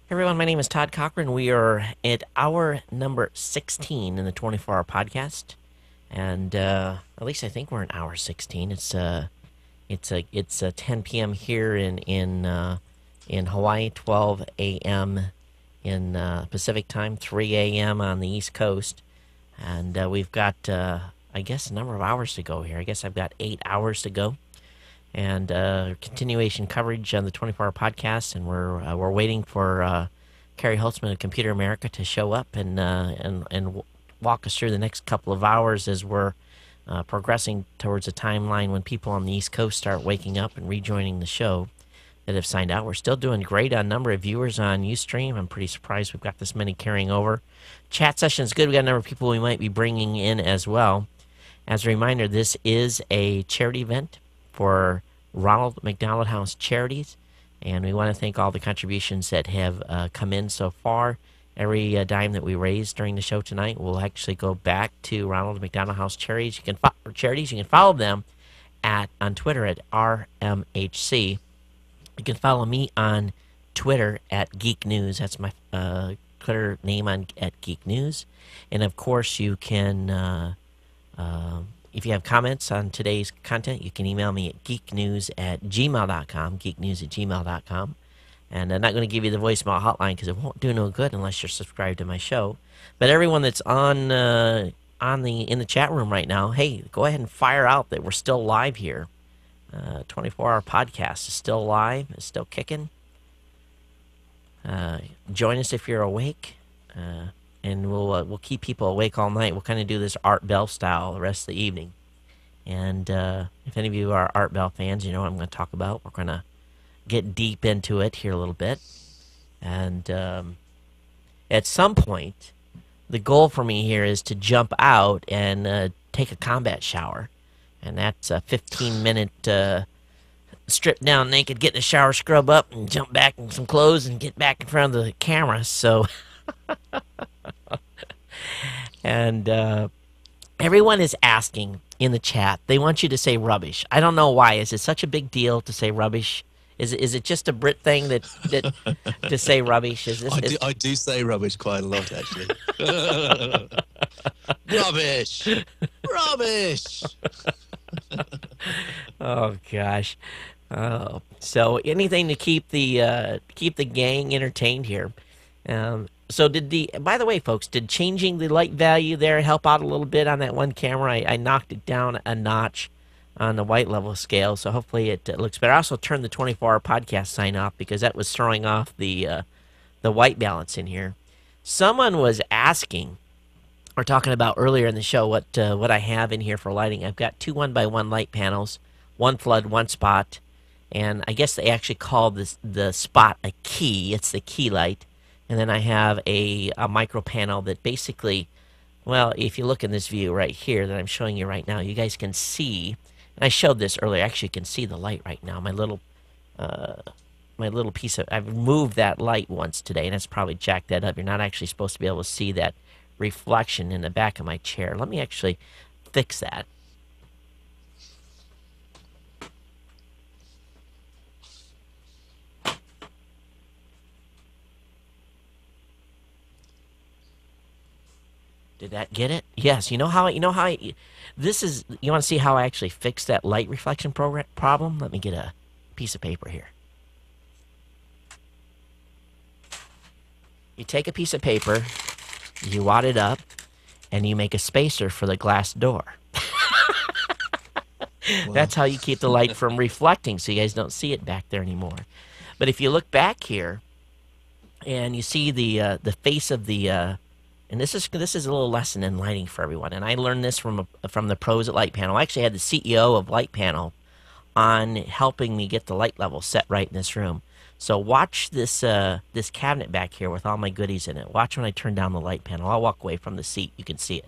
Everyone, my name is Todd Cochran. We are at hour number 16 in the 24-hour podcast, and at least I think we're in hour 16. It's 10 p.m. here in Hawaii, 12 a.m. in Pacific time, 3 a.m. on the East Coast, and we've got I guess a number of hours to go here. I guess I've got 8 hours to go, and continuation coverage on the 24-hour podcast, and we're waiting for Carrie Holtzman of Computer America to show up and walk us through the next couple of hours as we're progressing towards a timeline when people on the East Coast start waking up and rejoining the show that have signed out. We're still doing great on number of viewers on Ustream. I'm pretty surprised we've got this many carrying over. Chat session is good. We got a number of people we might be bringing in as well. As a reminder, this is a charity event for Ronald McDonald House Charities, and we want to thank all the contributions that have come in so far. Every dime that we raise during the show tonight will actually go back to Ronald McDonald House Charities. You can follow them on Twitter at RMHC. You can follow me on Twitter at Geek News. That's my Twitter name at Geek News, and of course you can. If you have comments on today's content, you can email me at geeknews@gmail.com, geeknews@gmail.com. And I'm not going to give you the voicemail hotline because it won't do no good unless you're subscribed to my show. But everyone that's in the chat room right now, hey, go ahead and fire out that we're still live here. 24-hour podcast is still live, is still kicking. Join us if you're awake. And we'll keep people awake all night. We'll kind of do this Art Bell style the rest of the evening. And if any of you are Art Bell fans, you know what I'm going to talk about. We're going to get deep into it here a little bit. And at some point, the goal for me here is to jump out and take a combat shower. And that's a 15-minute strip down naked, get in the shower, scrub up, and jump back in some clothes and get back in front of the camera. So... And everyone is asking in the chat. They want you to say rubbish. I don't know why. Is it such a big deal to say rubbish? Is it just a Brit thing that to say rubbish? I do say rubbish quite a lot, actually. Rubbish, rubbish. Oh gosh. Oh, so anything to keep the gang entertained here. So by the way, folks, did changing the light value there help out a little bit on that one camera? I knocked it down a notch on the white level scale, so hopefully it looks better. I also turned the 24-hour podcast sign off because that was throwing off the white balance in here. Someone was asking, or talking about earlier in the show, what I have in here for lighting. I've got two 1x1 light panels, one flood, one spot, and I guess they actually call the spot a key. It's the key light. And then I have a micro panel that basically, well, if you look in this view right here that I'm showing you right now, you guys can see, and I showed this earlier, actually you can see the light right now. My little piece of, I've moved that light once today, and that's probably jacked that up. You're not actually supposed to be able to see that reflection in the back of my chair. Let me actually fix that. Did that get it? Yes. You want to see how I actually fixed that light reflection problem? Let me get a piece of paper here. You take a piece of paper, you wad it up, and you make a spacer for the glass door. Wow. That's how you keep the light from reflecting, so you guys don't see it back there anymore. But if you look back here, and you see the face of the and this is a little lesson in lighting for everyone. And I learned this from the pros at Light Panel. I actually had the CEO of Light Panel on helping me get the light level set right in this room. So watch this cabinet back here with all my goodies in it. Watch when I turn down the light panel. I'll walk away from the seat. You can see it.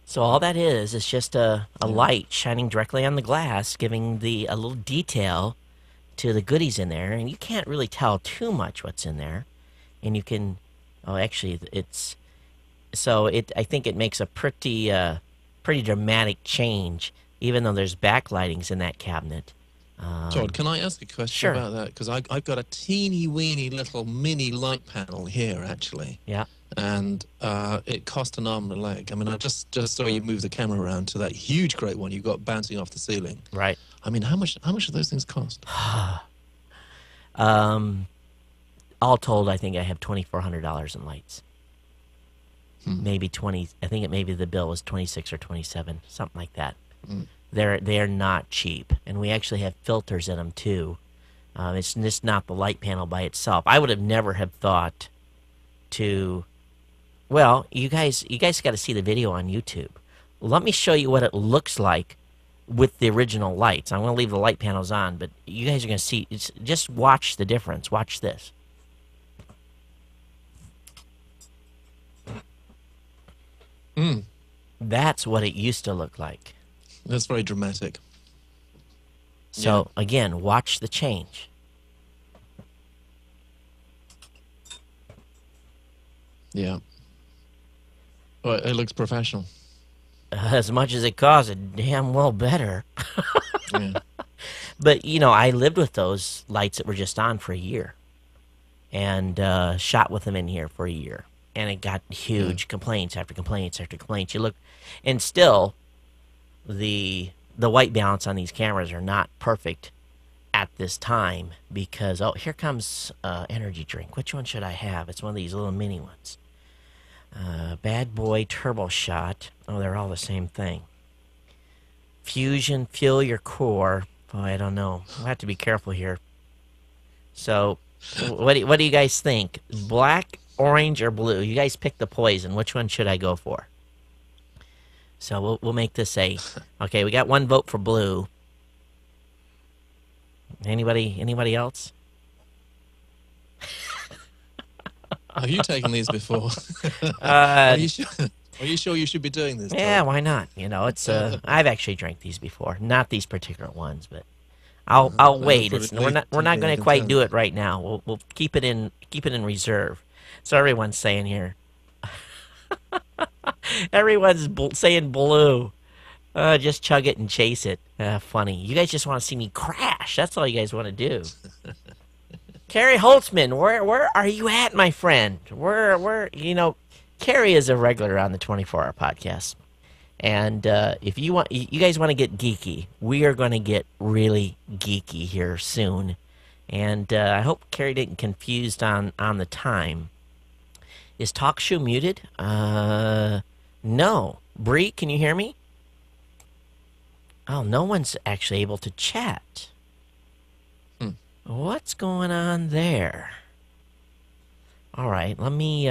So all that is just a light shining directly on the glass, giving a little detail to the goodies in there. And you can't really tell too much what's in there. And you can Oh, actually, it's so it. I think it makes a pretty dramatic change, even though there's backlightings in that cabinet. Todd, can I ask a question Sure. about that? Because I've got a teeny weeny little mini light panel here, actually, Yeah. and it cost an arm and a leg. I mean, I just saw you move the camera around to that huge, great one you got bouncing off the ceiling. Right. I mean, how much do those things cost? um, all told, I think I have $2,400 in lights. Hmm. Maybe 20. I think maybe the bill was 26 or 27, something like that. Hmm. They're not cheap, and we actually have filters in them too. It's just not the light panel by itself. I would have never have thought to. Well, you guys got to see the video on YouTube. Let me show you what it looks like with the original lights. I'm going to leave the light panels on, but you guys are going to see. Just watch the difference. Watch this. Hmm. That's what it used to look like. That's very dramatic. So again, watch the change. Yeah. Well, it looks professional. As much as it costs, it damn well better. Yeah. But I lived with those lights that were just on for a year, and shot with them in here for a year, and it got huge complaints after complaints after complaints. You look, and still, the white balance on these cameras are not perfect at this time because here comes energy drink. Which one should I have? It's one of these little mini ones. Bad Boy Turbo Shot. Oh, they're all the same thing. Fusion, fuel your core. Boy, I don't know. We'll have to be careful here. So, what do you guys think? Black, orange, or blue? You guys pick the poison. Which one should I go for? So we'll make this okay. We got one vote for blue. Anybody else? Have you taken these before? Uh, Are you sure? Are you sure you should be doing this? yeah, Todd? why not? It's I've actually drank these before, not these particular ones, but I'll wait. We're not going to quite do it right now. We'll keep it in reserve. So everyone's saying here. Everyone's saying blue. Just chug it and chase it. Funny. You guys just want to see me crash. That's all you guys want to do. Carrie Holtzman, where are you at, my friend? Where Carrie is a regular on the 24-hour podcast. And if you guys want to get geeky, we are going to get really geeky here soon. And I hope Carrie didn't confused on the time. Is TalkShoe muted? No. Bree, can you hear me? Oh, no one's actually able to chat. What's going on there? All right, let me,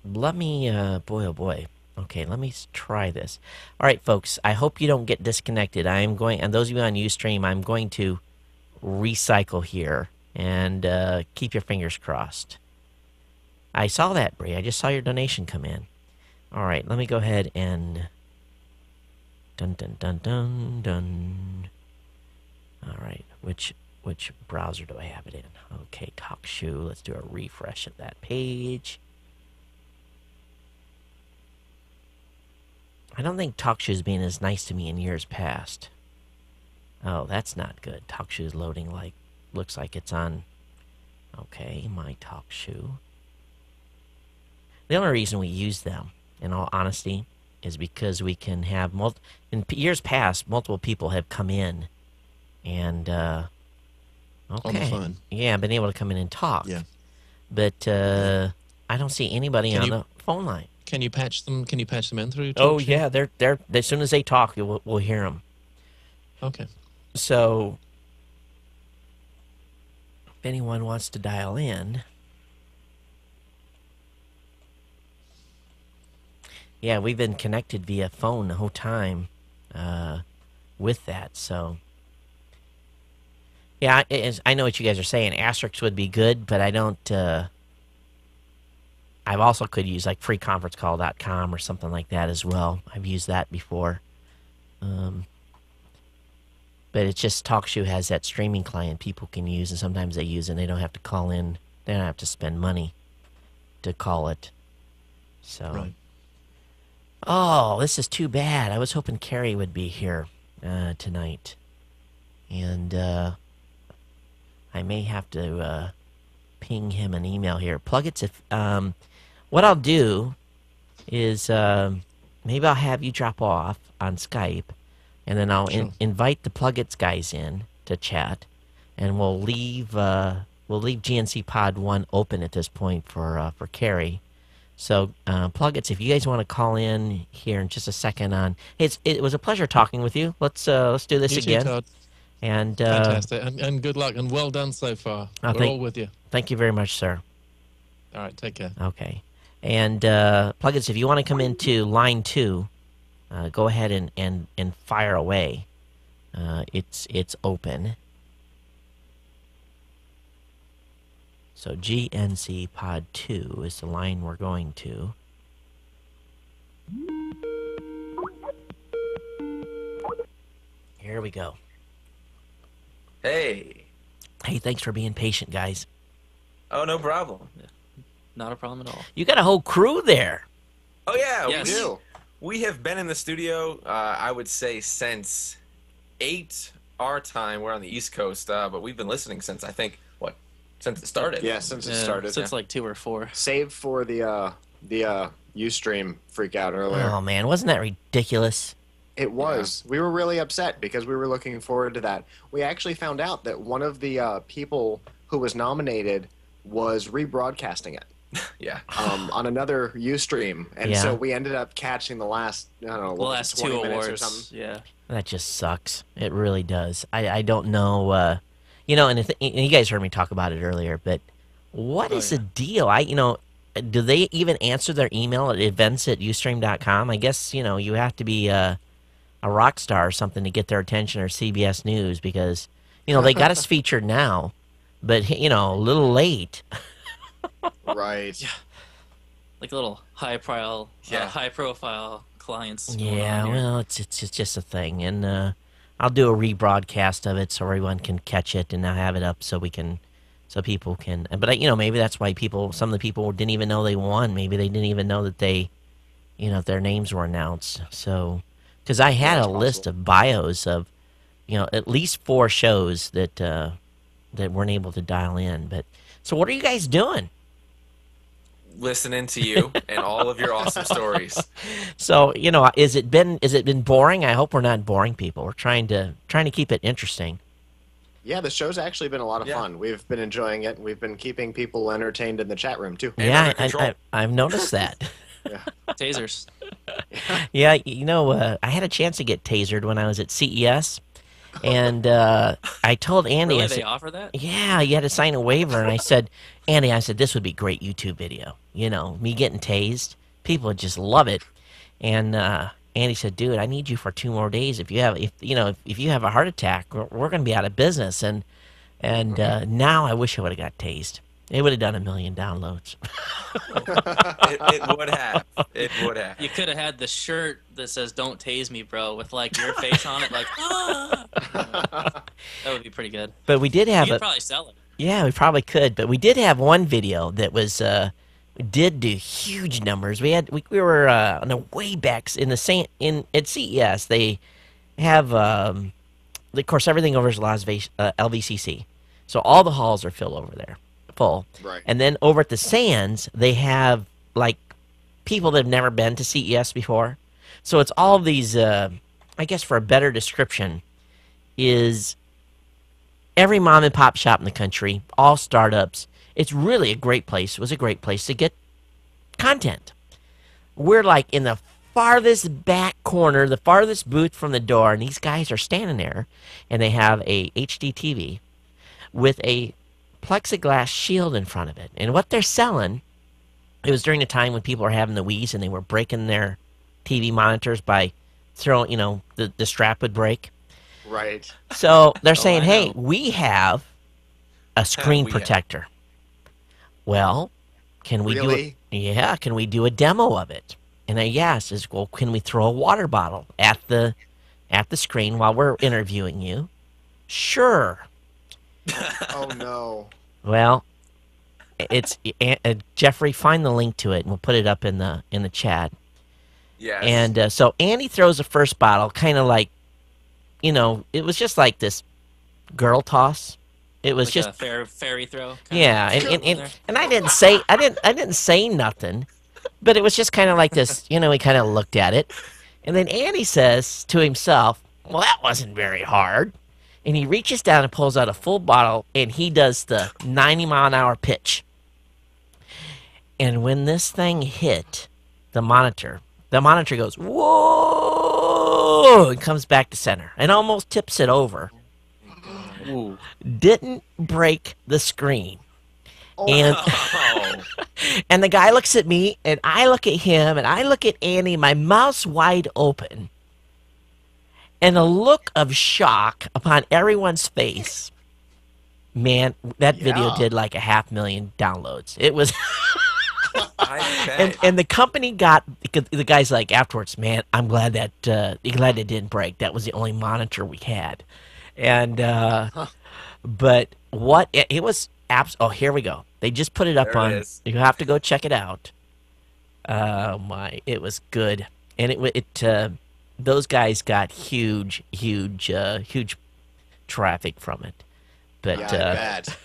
boy, oh boy. Okay, let me try this. All right, folks, I hope you don't get disconnected. And those of you on Ustream, I'm going to recycle here, and keep your fingers crossed. I saw that, Bree. I just saw your donation come in. All right, let me go ahead and dun dun dun dun dun. All right, which browser do I have it in? Okay, TalkShoe. Let's do a refresh of that page. I don't think TalkShoe's been as nice to me in years past. Oh, that's not good. TalkShoe's loading looks like it's on. Okay, my TalkShoe. The only reason we use them, in all honesty, is because we can have in years past, multiple people have come in and On the phone. Yeah, been able to come in and talk. Yeah. But I don't see anybody on the phone line. Can you patch them? Can you patch them in through? Oh TalkShoe? yeah, they're as soon as they talk, we'll hear them. Okay. So if anyone wants to dial in, yeah, we've been connected via phone the whole time with that. So yeah, I know what you guys are saying. Asterisks would be good, but I don't. I've also could use like freeconferencecall.com or something like that as well. I've used that before. But it's just TalkShoe has that streaming client people can use, and sometimes they use it and they don't have to call in. They don't have to spend money to call it. So, Right. oh, this is too bad. I was hoping Carrie would be here tonight, and I may have to ping him an email here. Plughitz, if what I'll do is maybe I'll have you drop off on Skype, and then I'll Sure. invite the Plughitz guys in to chat, and we'll leave GNC Pod 1 open at this point for Carrie. So Plughitz, if you guys want to call in here in just a second on, it was a pleasure talking with you. Let's do this You too, again. Todd. And Fantastic. And good luck and well done so far. We're all with you. thank you very much, sir. All right, take care. Okay. And Plughitz, if you want to come into line 2, go ahead and fire away. It's open. So GNC Pod 2 is the line we're going to. Here we go. Hey. Hey, thanks for being patient, guys. Oh, no problem. Not a problem at all. You got a whole crew there. Oh, yeah. Yes. We do. We have been in the studio, I would say, since 8 our time. We're on the East Coast, but we've been listening since, I think, since it started. Yeah, since it started. Since like 2 or 4. Save for the Ustream freak out earlier. Oh, man. Wasn't that ridiculous? It was. We were really upset because we were looking forward to that. We actually found out that one of the people who was nominated was rebroadcasting it Yeah. on another Ustream, and Yeah. so we ended up catching the last, I don't know, The last 20 2 minutes awards. or something. Yeah. That just sucks. It really does. I don't know. And you guys heard me talk about it earlier, but what is the deal? Do they even answer their email at events@ustream.com? I guess, you have to be a rock star or something to get their attention, or CBS News, because, they got us featured now, but, a little late. Right. Like little high profile clients. going Yeah, on here. well, it's just a thing, and I'll do a rebroadcast of it so everyone can catch it, and I'll have it up so people can. But maybe that's why some of the people didn't even know they won. Maybe they didn't even know that their names were announced. So, because I had a list of bios of, at least 4 shows that weren't able to dial in. But so, what are you guys doing? Listening to you and all of your awesome stories. So, is it been boring? I hope we're not boring people. We're trying to keep it interesting. Yeah, the show's actually been a lot of Yeah. fun. We've been enjoying it. We've been keeping people entertained in the chat room, too. And Yeah, under control. I've noticed that. Tasers. Yeah, I had a chance to get tasered when I was at CES, and I told Andy, Really? I They said, offer that? yeah, you had to sign a waiver, and I said, Andy, this would be great YouTube video. Me getting tased, people would just love it. And Andy said, dude, I need you for 2 more days. If you have a heart attack, we're going to be out of business. And now I wish I would have got tased. It would have done 1 million downloads. It would have. It would have. You could have had the shirt that says "Don't tase me, bro," with like your face on it, like ah. That would be pretty good. But we did have You could probably sell it. Yeah, we probably could, but we did have one video that was did do huge numbers. We were on the way backs in at CES. They have of course everything over is Las Vegas LVCC, so all the halls are full. Right. And then over at the Sands, they have like people that have never been to CES before. So it's all these. I guess for a better description, is every mom and pop shop in the country, all startups. It's really a great place. It was a great place to get content. We're like in the farthest back corner, the farthest booth from the door, and these guys are standing there, and they have a HD TV with a plexiglass shield in front of it. And what they're selling, it was during the time when people were having the wheeze and they were breaking their TV monitors by throwing, the strap would break. Right. So they're saying, I hey, know. we have a screen We have. protector. Well, can we Really? can we do a demo of it? And I says, well, can we throw a water bottle at the screen while we're interviewing you? Sure. Oh no. Well, it's Jeffrey. Find the link to it, and we'll put it up in the chat. Yes. And so Annie throws the first bottle, kind of like, it was just like this girl toss. It was Like just a fairy throw. yeah, and I didn't say nothing, but it was just kind of like this. He kind of looked at it, and then Andy says to himself, "Well, that wasn't very hard," and he reaches down and pulls out a full bottle, and he does the 90-mile-an-hour pitch. And when this thing hit the monitor goes whoa, and comes back to center, and almost tips it over. Ooh. Didn't break the screen. And Oh. and the guy looks at me, and I look at him, and I look at Annie, my mouth's wide open, and a look of shock upon everyone's face. Man, that video Yeah. did like 500,000 downloads. It was, I bet. and the company got, the guy's like afterwards, man, I'm glad that it didn't break. That was the only monitor we had, and but what it was. Oh, here we go. They just put it up There it on. is. You have to go check it out. It was good, and those guys got huge traffic from it. But Yeah, I bet.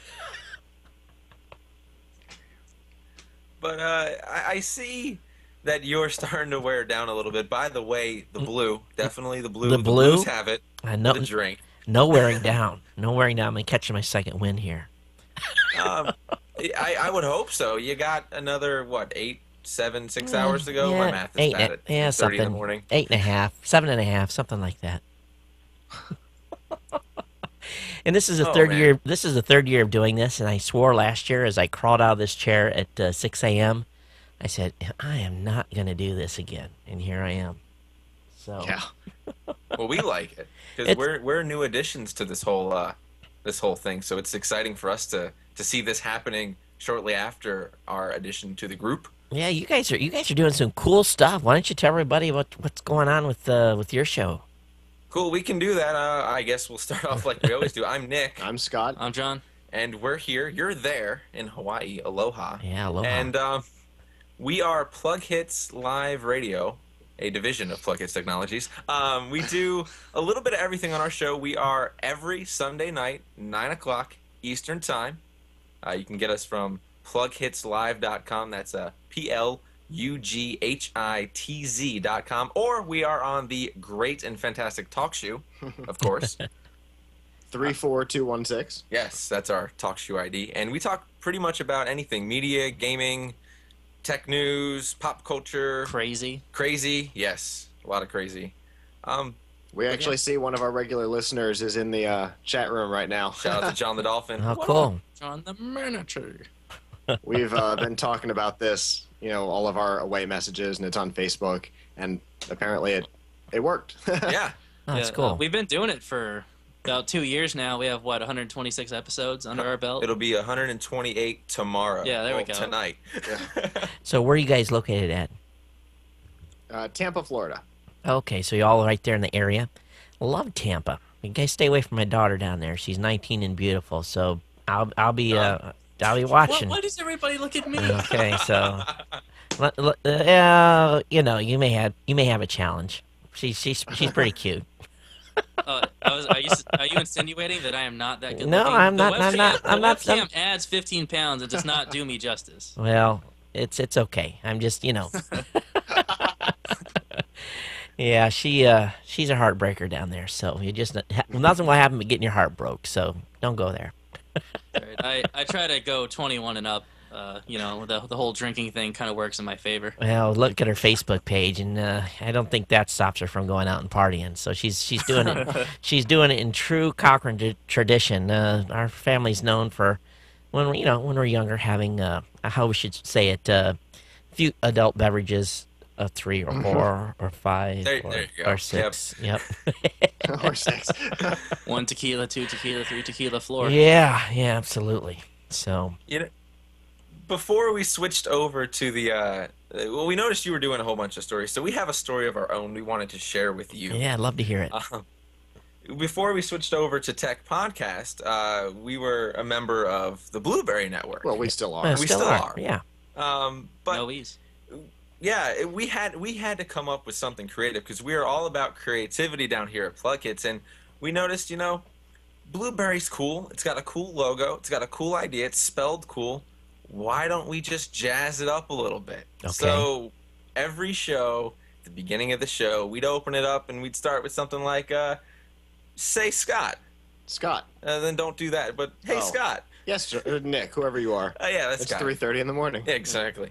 But I see that you're starting to wear down a little bit. By the way, the blue, definitely the blue. The blue? Blues have it. I know The drink. no wearing down. No wearing down. I'm catching my second win here. I would hope so. You got another, what, 8, 7, 6 hours to go? My math is eight, bad at yeah, 30 something. in the morning. 8.5, 7.5, something like that. And this is the Oh, third man. year. This is the third year of doing this, and I swore last year as I crawled out of this chair at 6 a.m. I said, I am not going to do this again, and here I am. So Yeah. Well, we like it because we're new additions to this whole thing. So it's exciting for us to see this happening shortly after our addition to the group. yeah, you guys are doing some cool stuff. Why don't you tell everybody what's going on with your show? Cool, we can do that. I guess we'll start off like we always do. I'm Nick, I'm Scott. I'm John. and we're here. You're there in Hawaii. Aloha. Yeah, aloha. And we are Plughitz Live Radio, a division of Plughitz Technologies. We do a little bit of everything on our show. We are every Sunday night, 9 o'clock Eastern Time. You can get us from PlughhitzLive.com. That's PlughitZ.com. Or we are on the Great and Fantastic Talk Show, of course. 34216. Yes, that's our talk show ID. And we talk pretty much about anything: media, gaming, tech news, pop culture. Crazy. Crazy, yes. A lot of crazy. We actually see one of our regular listeners is in the chat room right now. Shout out to John the Dolphin. Oh, cool. John the manager. We've been talking about this, all of our away messages, and it's on Facebook, and apparently it worked. Yeah. Oh, that's Yeah, cool. we've been doing it for about 2 years now. We have, 126 episodes under our belt? It'll be 128 tomorrow. Yeah, there we go. Tonight. So where are you guys located at? Tampa, Florida. Okay, so you're all right there in the area. Love Tampa. You guys stay away from my daughter down there. She's 19 and beautiful, so I'll be watching. Why does everybody look at me? Okay, so you may have a challenge. She's pretty cute. Are you insinuating that I am not that good No, looking? I'm not- The I'm webcam, not- I'm the not- webcam adds 15 pounds and does not do me justice. Well, it's okay. I'm just Yeah, she's a heartbreaker down there. So you just nothing will happen but getting your heart broke. So don't go there. Right. I try to go 21 and up. The whole drinking thing kind of works in my favor. Well, look at her Facebook page, and I don't think that stops her from going out and partying. So she's doing it. She's doing it in true Cochrane tradition. Our family's known for when we're younger having how we should say it, few adult beverages, 3 or 4 or 5 There you go. or 6. Yep. Or 6. 1 tequila, 2 tequila, 3 tequila floor. Yeah, absolutely. So Before we switched over to the, we noticed you were doing a whole bunch of stories, so we have a story of our own we wanted to share with you. yeah, I'd love to hear it. before we switched over to Tech Podcast, we were a member of the Blueberry Network. Well, we still are. Uh, We still still are. are. Yeah. But No ease. yeah, we had to come up with something creative because we are all about creativity down here at Plughitz, and we noticed, Blueberry's cool. It's got a cool logo. It's got a cool idea. It's spelled cool. Why don't we just jazz it up a little bit? Okay. So every show, at the beginning of the show, we'd open it up and we'd start with something like, say Scott. Scott. Then don't do that, but hey, Oh. Scott. Yes, Nick, whoever you are. Yeah, that's It's Scott. 3:30 in the morning. Yeah, exactly.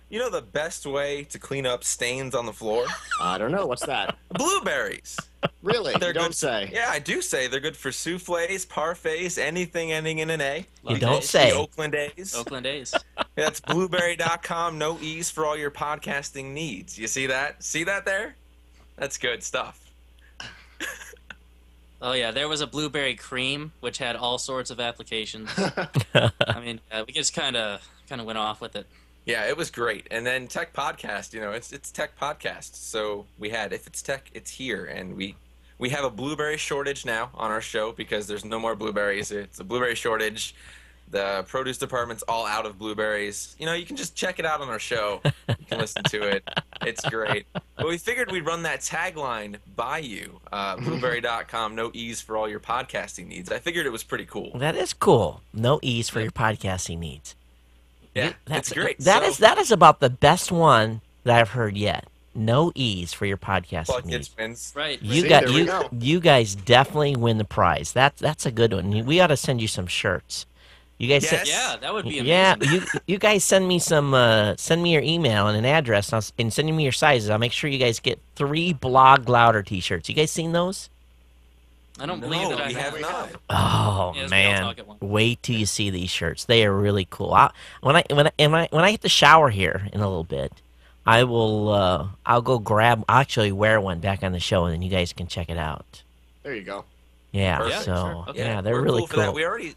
You know the best way to clean up stains on the floor? I don't know. What's that? Blueberries. Really? They're You don't good. say. Yeah, I do say they're good for souffles, parfaits, anything ending in an A. You don't say. The Oakland A's. Oakland A's. That's blueberry.com. No E's for all your podcasting needs. You see that? See that there? That's good stuff. Oh yeah, there was a blueberry cream which had all sorts of applications. I mean, we just kind of went off with it. Yeah, it was great. And then Tech Podcast, it's Tech Podcast. So we had, if it's tech, it's here. And we have a blueberry shortage now on our show because there's no more blueberries. It's a blueberry shortage. The produce department's all out of blueberries. You can just check it out on our show. You can listen to it. It's great. But we figured we'd run that tagline by you. Blueberry.com, no E's for all your podcasting needs. I figured it was pretty cool. That is cool. No E's for your podcasting needs. Yeah, That's it's great. That is about the best one that I've heard yet. No E's for your podcasting needs. Plughitz wins. Right. You See, got there we go. you guys definitely win the prize. That's a good one. We ought to send you some shirts. You guys Yes. Yeah, that would be amazing. yeah, you guys send me send me your email and an address and send me your sizes. I'll make sure you guys get 3 Blog Louder t-shirts. You guys seen those? I don't No, believe that I we have have. not. Oh Yes, we all man! talk at once. Wait till you see these shirts. They are really cool. When I hit the shower here in a little bit, I will I'll go grab. I'll actually wear one back on the show, and then you guys can check it out. There you go. Yeah. Perfect. So Sure. Okay. yeah, they're We're really for that. cool. We already.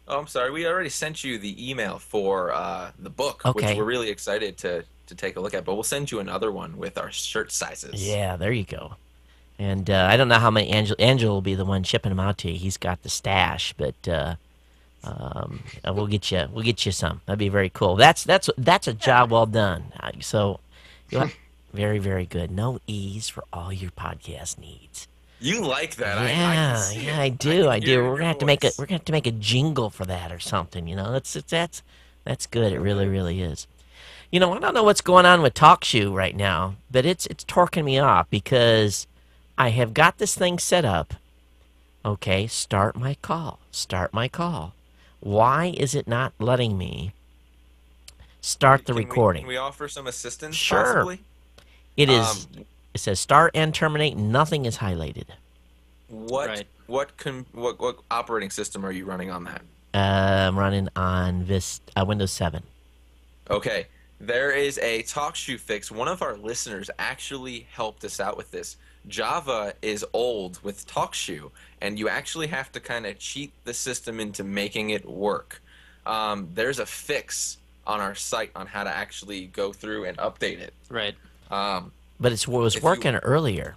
Oh, I'm sorry. We already sent you the email for the book, Okay. which we're really excited to take a look at. But we'll send you another one with our shirt sizes. Yeah, there you go. And I don't know how many Angela will be the one shipping them out to you. He's got the stash, but we'll get you some. That'd be very cool. That's a job well done. So, very very good. No E's for all your podcast needs. You like that? I Yeah, can see yeah, it. I do. can I hear do. it in We're your gonna have to make voice. we're gonna have to make a jingle for that or something. That's good. It really really is. I don't know what's going on with TalkShoe right now, but it's torquing me off because I have got this thing set up. Okay, start my call. Start my call. Why is it not letting me start the recording? Can we offer some assistance? Sure. Possibly? It is. It says start and terminate. Nothing is highlighted. What Right. what operating system are you running on that? I'm running on Windows 7. Okay. There is a TalkShoe fix. One of our listeners actually helped us out with this. Java is old with TalkShoe, and you actually have to kind of cheat the system into making it work. There's a fix on our site on how to actually go through and update it. Right. But it was If working earlier.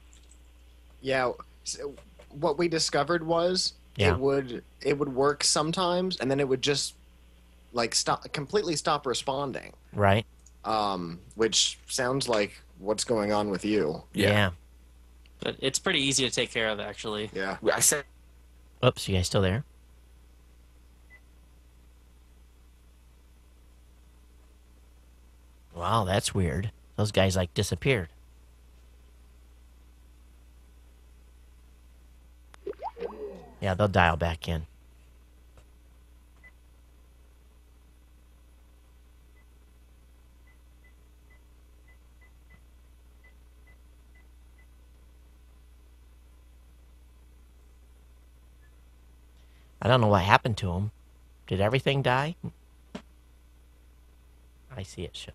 Yeah. So what we discovered was Yeah. it would work sometimes, and then it would just completely stop responding. Right? Which sounds like what's going on with you. Yeah. But it's pretty easy to take care of, actually. Yeah. I said Oops, you guys still there? Wow, that's weird. Those guys disappeared. Yeah, they'll dial back in. I don't know what happened to them. Did everything die? I see it.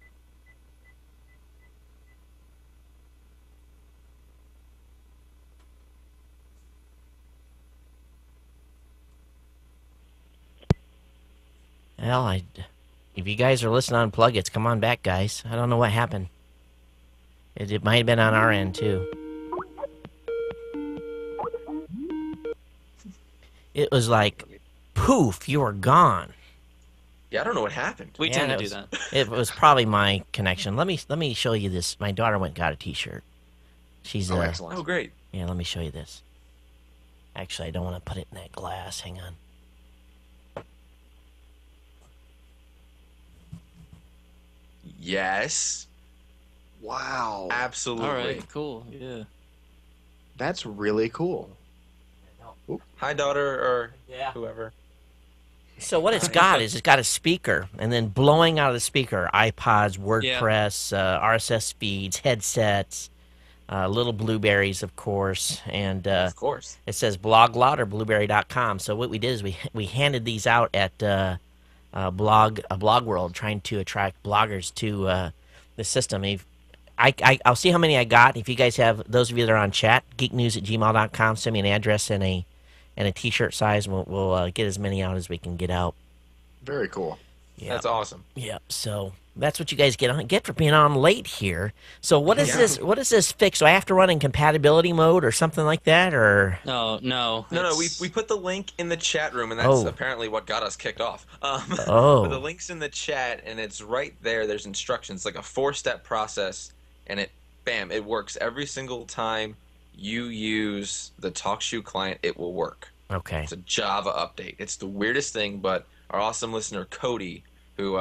Well, if you guys are listening on Plughitz, come on back, guys. I don't know what happened. It might have been on our end, too. it was like, poof, you were gone. Yeah, I don't know what happened. We Yeah, tend to that do was- that. It was probably my connection. Let me show you this. My daughter went and got a T-shirt. She's Oh, excellent. Oh, great. yeah. Let me show you this. Actually, I don't want to put it in that glass. Hang on. Yes, Wow. absolutely. All right, cool. Yeah. That's really cool. Hi, daughter, or Yeah. whoever. So what it's got is it's got a speaker, and then blowing out of the speaker, iPods, WordPress, RSS feeds, headsets, little blueberries, of course, and Of course. it says blog lot or blueberry.com. So what we did is we handed these out at blog world, trying to attract bloggers to the system. I'll see how many I got. If you guys have, those of you that are on chat, geeknews@gmail.com, send me an address and a T-shirt size, and we'll get as many out as we can get out. Very cool. Yeah. That's awesome. Yep. So that's what you guys get for being on late here. So what is this? What is this fix? Do I have to run in compatibility mode or something like that, or? No. No, we it's- put the link in the chat room, and that's Oh. apparently what got us kicked off. Oh. But the link's in the chat, and it's right there. There's instructions, like a 4-step process, and bam, it works every single time you use the TalkShoe client. It will work. Okay. It's a Java update. It's the weirdest thing, but our awesome listener Cody, who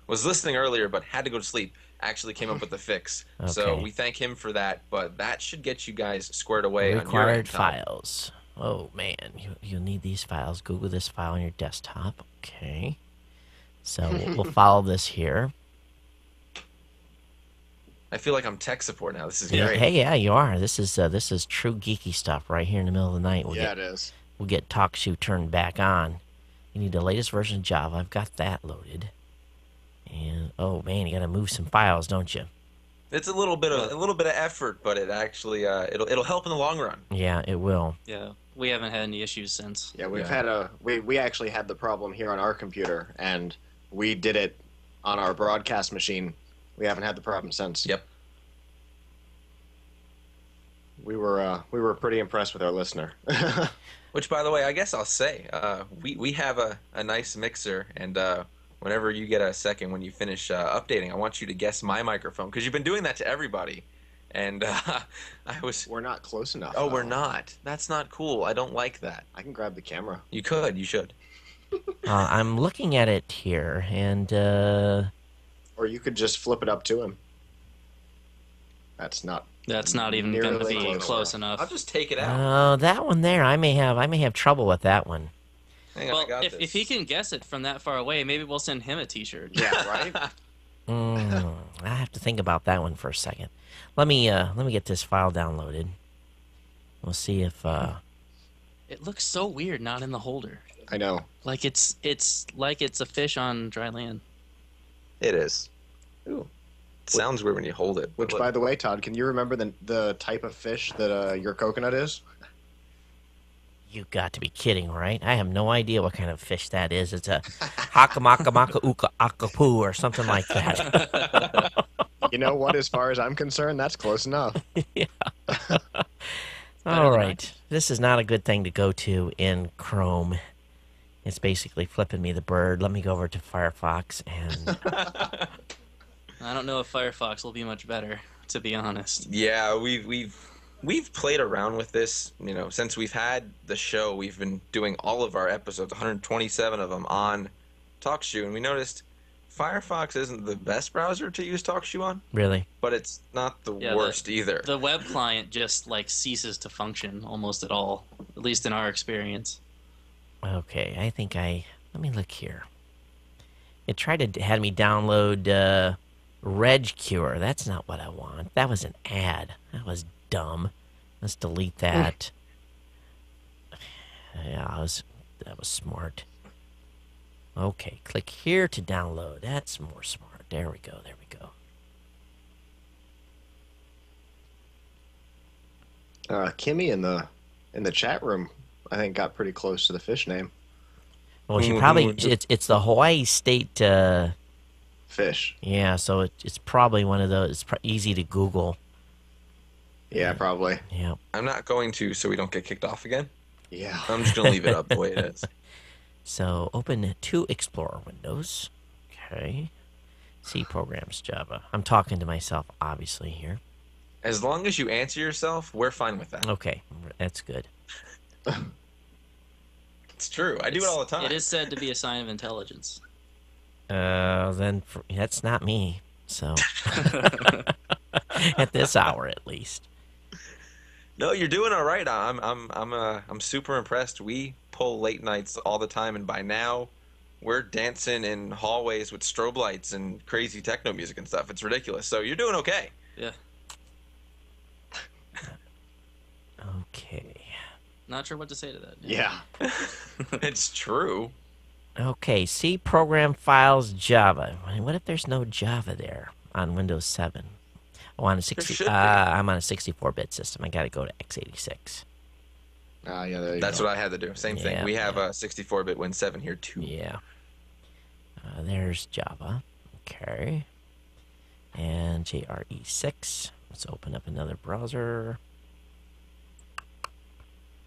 was listening earlier but had to go to sleep, actually came up with the fix. So Okay. we thank him for that. But that should get you guys squared away on your Required end, Tom. files. Oh man, you'll need these files. Google this file on your desktop. Okay. So we'll follow this here. I feel like I'm tech support now. This is Yeah, great. hey, yeah, you are. This is true geeky stuff right here in the middle of the night. Yeah, it is. We'll get TalkShoe turned back on. You need the latest version of Java. I've got that loaded. And oh man, you got to move some files, don't you? It's a little bit of effort, but it actually it'll help in the long run. Yeah, it will. Yeah, we haven't had any issues since. Yeah, we've Yeah. had we actually had the problem here on our computer, and we did it on our broadcast machine. We haven't had the problem since. Yep. We were pretty impressed with our listener. Which, by the way, I guess I'll say we have a nice mixer, and whenever you get a second, when you finish updating, I want you to guess my microphone, because you've been doing that to everybody, and I was. We're not close enough. Oh, we're though. not. That's not cool. I don't like that. I can grab the camera. You could. You should. I'm looking at it here, and Or you could just flip it up to him. That's not. That's not even going to Nearly be close close I'll enough. just take it out. that one there, I may have trouble with that one. Hang on, I Well, got if this. he can guess it from that far away, maybe we'll send him a T-shirt. Yeah, right. I have to think about that one for a second. Let me get this file downloaded. We'll see if It looks so weird not in the holder. I know. Like it's like it's a fish on dry land. It is. Ooh. It sounds weird when you hold it. Which, Look. by the way, Todd, can you remember the type of fish that your coconut is? you got to be kidding, right? I have no idea what kind of fish that is. It's a hakamakamaca uka akapu or something like that. You know what? As far as I'm concerned, that's close enough. All right. This is not a good thing to go to in Chrome. It's basically flipping me the bird. Let me go over to Firefox and I don't know if Firefox will be much better, to be honest. Yeah, we've played around with this, since we've had the show. We've been doing all of our episodes, 127 of them, on TalkShoe, and we noticed Firefox isn't the best browser to use TalkShoe on, really. but it's not the Yeah, worst either. The web client just like ceases to function almost at all, at least in our experience. Okay, I think let me look here. It tried to had me download RegCure. That's not what I want. That was an ad. That was dumb. Let's delete that. Yeah, that was smart. Okay, click here to download. That's more smart. There we go. There we go. Kimmy in the chat room, I think, got pretty close to the fish name. Well, she probably it's the Hawaii State. Fish. Yeah, so it's probably one of those. It's easy to Google. Yeah, probably. Yeah. I'm not going to, so we don't get kicked off again. Yeah. I'm just gonna leave it up the way it is. So open 2 Explorer windows. Okay. C programs Java. I'm talking to myself, obviously, here. As long as you answer yourself, we're fine with that. Okay, that's good. It's true. I do it all the time. It is said to be a sign of intelligence. That's not me. So at this hour, at least. No, you're doing all right. I'm super impressed. We pull late nights all the time, and by now, we're dancing in hallways with strobe lights and crazy techno music and stuff. It's ridiculous. So you're doing okay. Yeah. Okay. Not sure what to say to that. Yeah. It's true. Okay, C program files Java. What if there's no Java there on Windows 7? Oh, on a 60. should be. I'm on a 64-bit system. I got to go to x86. Yeah, there you That's go. what I had to do. Same thing. Yeah, We have a 64-bit Win 7 here too. Yeah. There's Java. Okay. And JRE6. Let's open up another browser.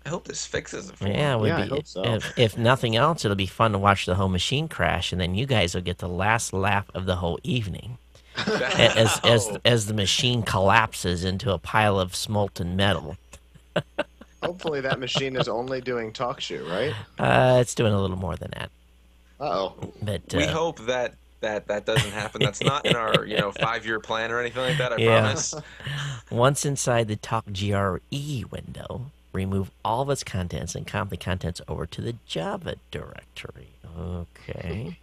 I hope this fixes it for me. Yeah, it would Yeah, I be. hope so. If nothing else, it'll be fun to watch the whole machine crash, and then you guys will get the last laugh of the whole evening as the machine collapses into a pile of molten metal. Hopefully that machine is only doing talk shoe, right? It's doing a little more than that. Uh-oh. But We hope that doesn't happen. That's not in our 5-year plan or anything like that. I Yeah. promise. once inside the Talk GRE window, remove all of its contents and copy the contents over to the Java directory. Okay.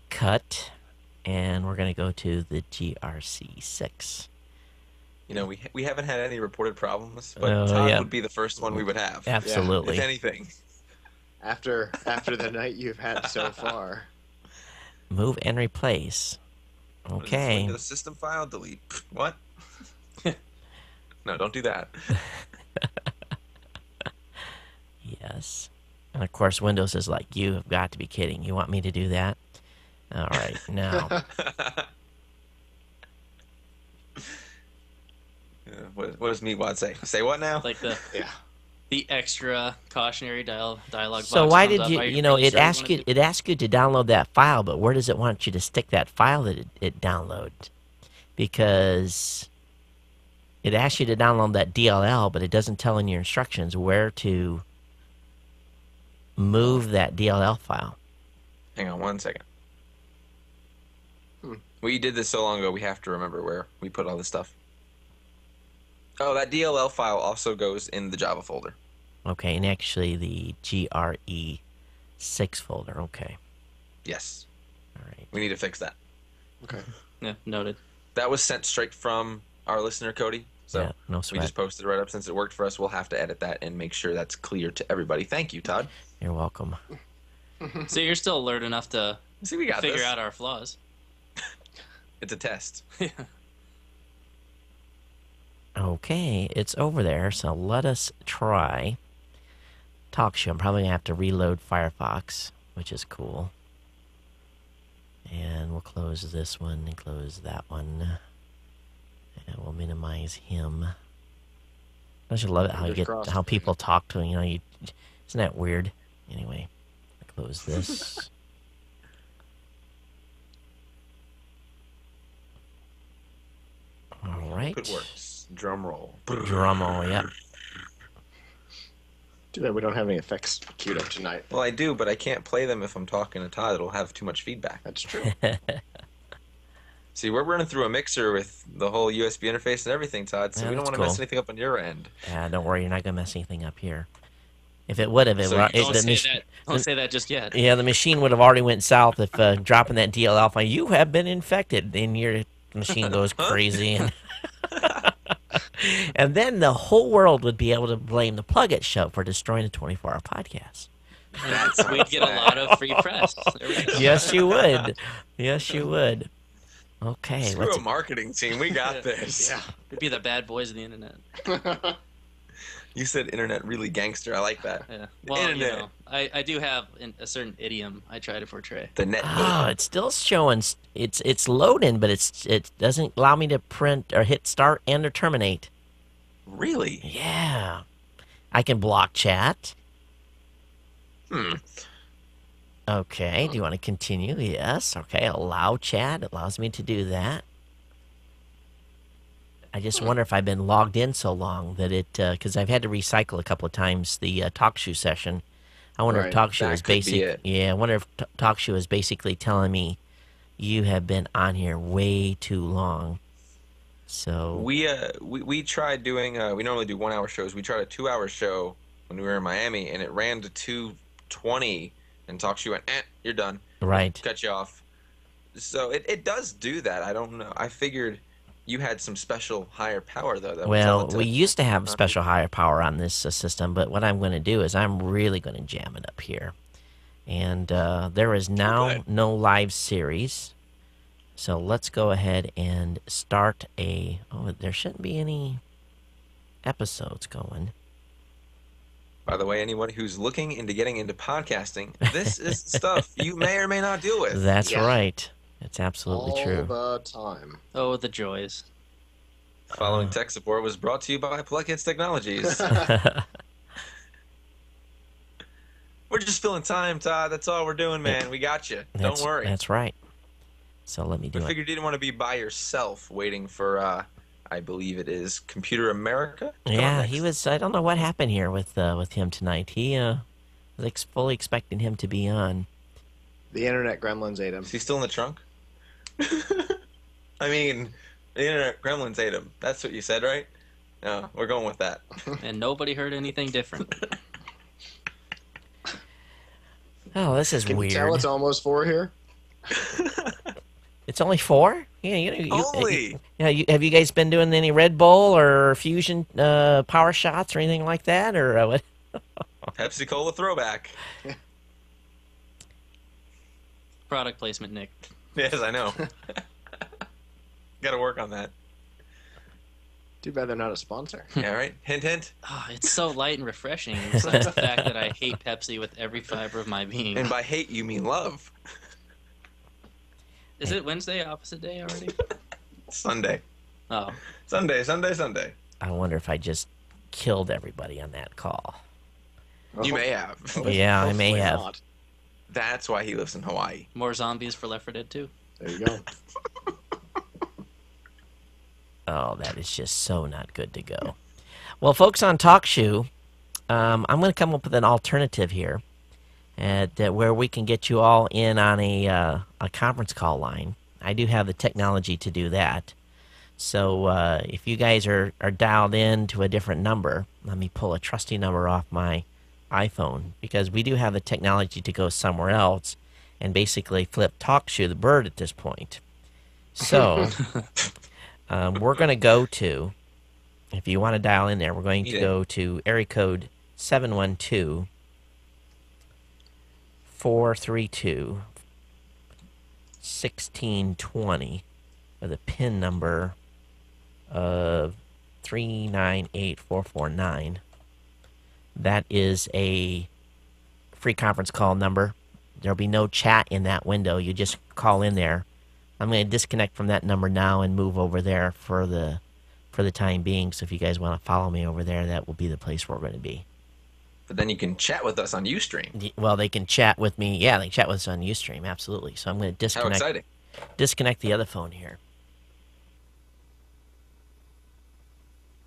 Cut. And we're going to go to the GRC6. We haven't had any reported problems, but Oh, Todd yeah. would be the first one we would have. Absolutely. If anything. After the night you've had so far. Move and replace. What is this, Okay. Windows system file delete. What? No, don't do that. Yes. And of course, Windows is like, you have got to be kidding. You want me to do that? All right. Now, What does Meatwad say? Say what now? Like the Yeah. the extra cautionary dialogue. so box why comes did up. you, Are you know, really it sure you asked wanna you, it asked you to download that file, but where does it want you to stick that file that it downloaded? Because it asks you to download that DLL, but it doesn't tell in your instructions where to move that DLL file. Hang on one second. We did this so long ago, we have to remember where we put all this stuff. Oh, that DLL file also goes in the Java folder. Okay, and actually the GRE6 folder. Okay. Yes. All right. We need to fix that. Okay. Yeah, noted. That was sent straight from our listener, Cody. So Yeah, no we sweat. just posted it right up. Since it worked for us, we'll have to edit that and make sure that's clear to everybody. Thank you, Todd. You're welcome. So you're still alert enough to See, we got figure this. out our flaws. It's a test. Okay, it's over there, so let us try TalkShoe. I'm probably going to have to reload Firefox, which is cool. And we'll close this one and close that one. And we'll minimize him. I just love it how you Fingers get crossed. how people talk to him. You know, isn't that weird? Anyway, close this. All right. It works. Drum roll. Drum roll, yep. Too bad we don't have any effects queued up tonight. Well, I do, but I can't play them if I'm talking to Todd. It'll have too much feedback. That's true. See, we're running through a mixer with the whole USB interface and everything, Todd, so Yeah, we don't that's want to mess cool. anything up on your end. Yeah, don't worry, you're not gonna mess anything up here. If it would have, So you Don't say that just yet. yeah, the machine would have already went south if dropping that DLL file. You have been infected, and your machine goes crazy, and and then the whole world would be able to blame the Plughitz show for destroying the 24-hour podcast. We'd get a lot of free press. There we go. Yes, you would. Yes, you would. Okay, Screw let's. a marketing team. We got this. Yeah. We'd be the bad boys of the internet. You said internet really gangster. I like that. Yeah. Well, Internet. I do have a certain idiom I try to portray. The net. Oh, it's still showing. It's loading, but it doesn't allow me to print or hit start and or terminate. Really? Yeah. I can block chat. Hmm. Okay, do you want to continue? Yes. Okay, allow chat. It allows me to do that. I just wonder if I've been logged in so long that it, because I've had to recycle a couple of times the TalkShoe session. I wonder if Right, TalkShoe that is could be basic. it. Yeah, I wonder if TalkShoe is basically telling me you have been on here way too long. So We tried doing we normally do 1 hour shows. We tried a 2 hour show when we were in Miami, and it ran to 2:20, and TalkShoe went, you're done. right. Cut you off. So it does do that. I don't know. I figured you had some special higher power though that would tell Well, it to. we used to have special higher power on this system, but what I'm going to do is I'm really going to jam it up here. And there is now Okay. no live series. So let's go ahead and start a. Oh, there shouldn't be any episodes going. By the way, anyone who's looking into getting into podcasting, this is stuff you may or may not deal with. That's Yeah. right. It's absolutely All true. the time. Oh, the joys. Following tech support was brought to you by Plughitz Technologies. We're just filling time, Todd. That's all we're doing, man. We got you. Don't worry. That's right. So let me do I it. figured you didn't want to be by yourself waiting for, I believe it is Computer America. to come up Yeah, next. he was. I don't know what happened here with him tonight. He was fully expecting him to be on. The internet gremlins ate him. Is he still in the trunk? I mean, the internet gremlins ate him. That's what you said, right? No, we're going with that. And nobody heard anything different. Oh, this is Can weird. you tell it's almost 4 here? It's only 4? Yeah, Only? Have you guys been doing any Red Bull or Fusion power shots or anything like that, or what? Pepsi Cola throwback. Product placement, Nick. Yes, I know. Got to work on that. Too bad they're not a sponsor. Yeah, right? Hint, hint. Oh, it's so light and refreshing, besides the fact that I hate Pepsi with every fiber of my being. And by hate, you mean love. Is it Wednesday, opposite day already? Sunday. Oh, Sunday. I wonder if I just killed everybody on that call. You may have. Yeah, I may Hopefully have. not. That's why he lives in Hawaii. more zombies for Left 4 Dead 2. There you go. Oh, that is just so not good to go. Well, folks on TalkShoe, I'm going to come up with an alternative here, where we can get you all in on a conference call line. I do have the technology to do that. So if you guys are dialed in to a different number, let me pull a trusty number off my iPhone, because we do have the technology to go somewhere else and basically flip TalkShoe the bird at this point. So we're going to go to, if you want to dial in there, we're going to go to area code 712 432 1620 with a PIN number of 398449. That is a free conference call number. There'll be no chat in that window. You just call in there. I'm going to disconnect from that number now and move over there for the time being. So if you guys want to follow me over there, that will be the place where we're going to be. But then you can chat with us on Ustream. Well, they can chat with me. Yeah, they can chat with us on Ustream. Absolutely. So I'm going to How exciting. disconnect the other phone here.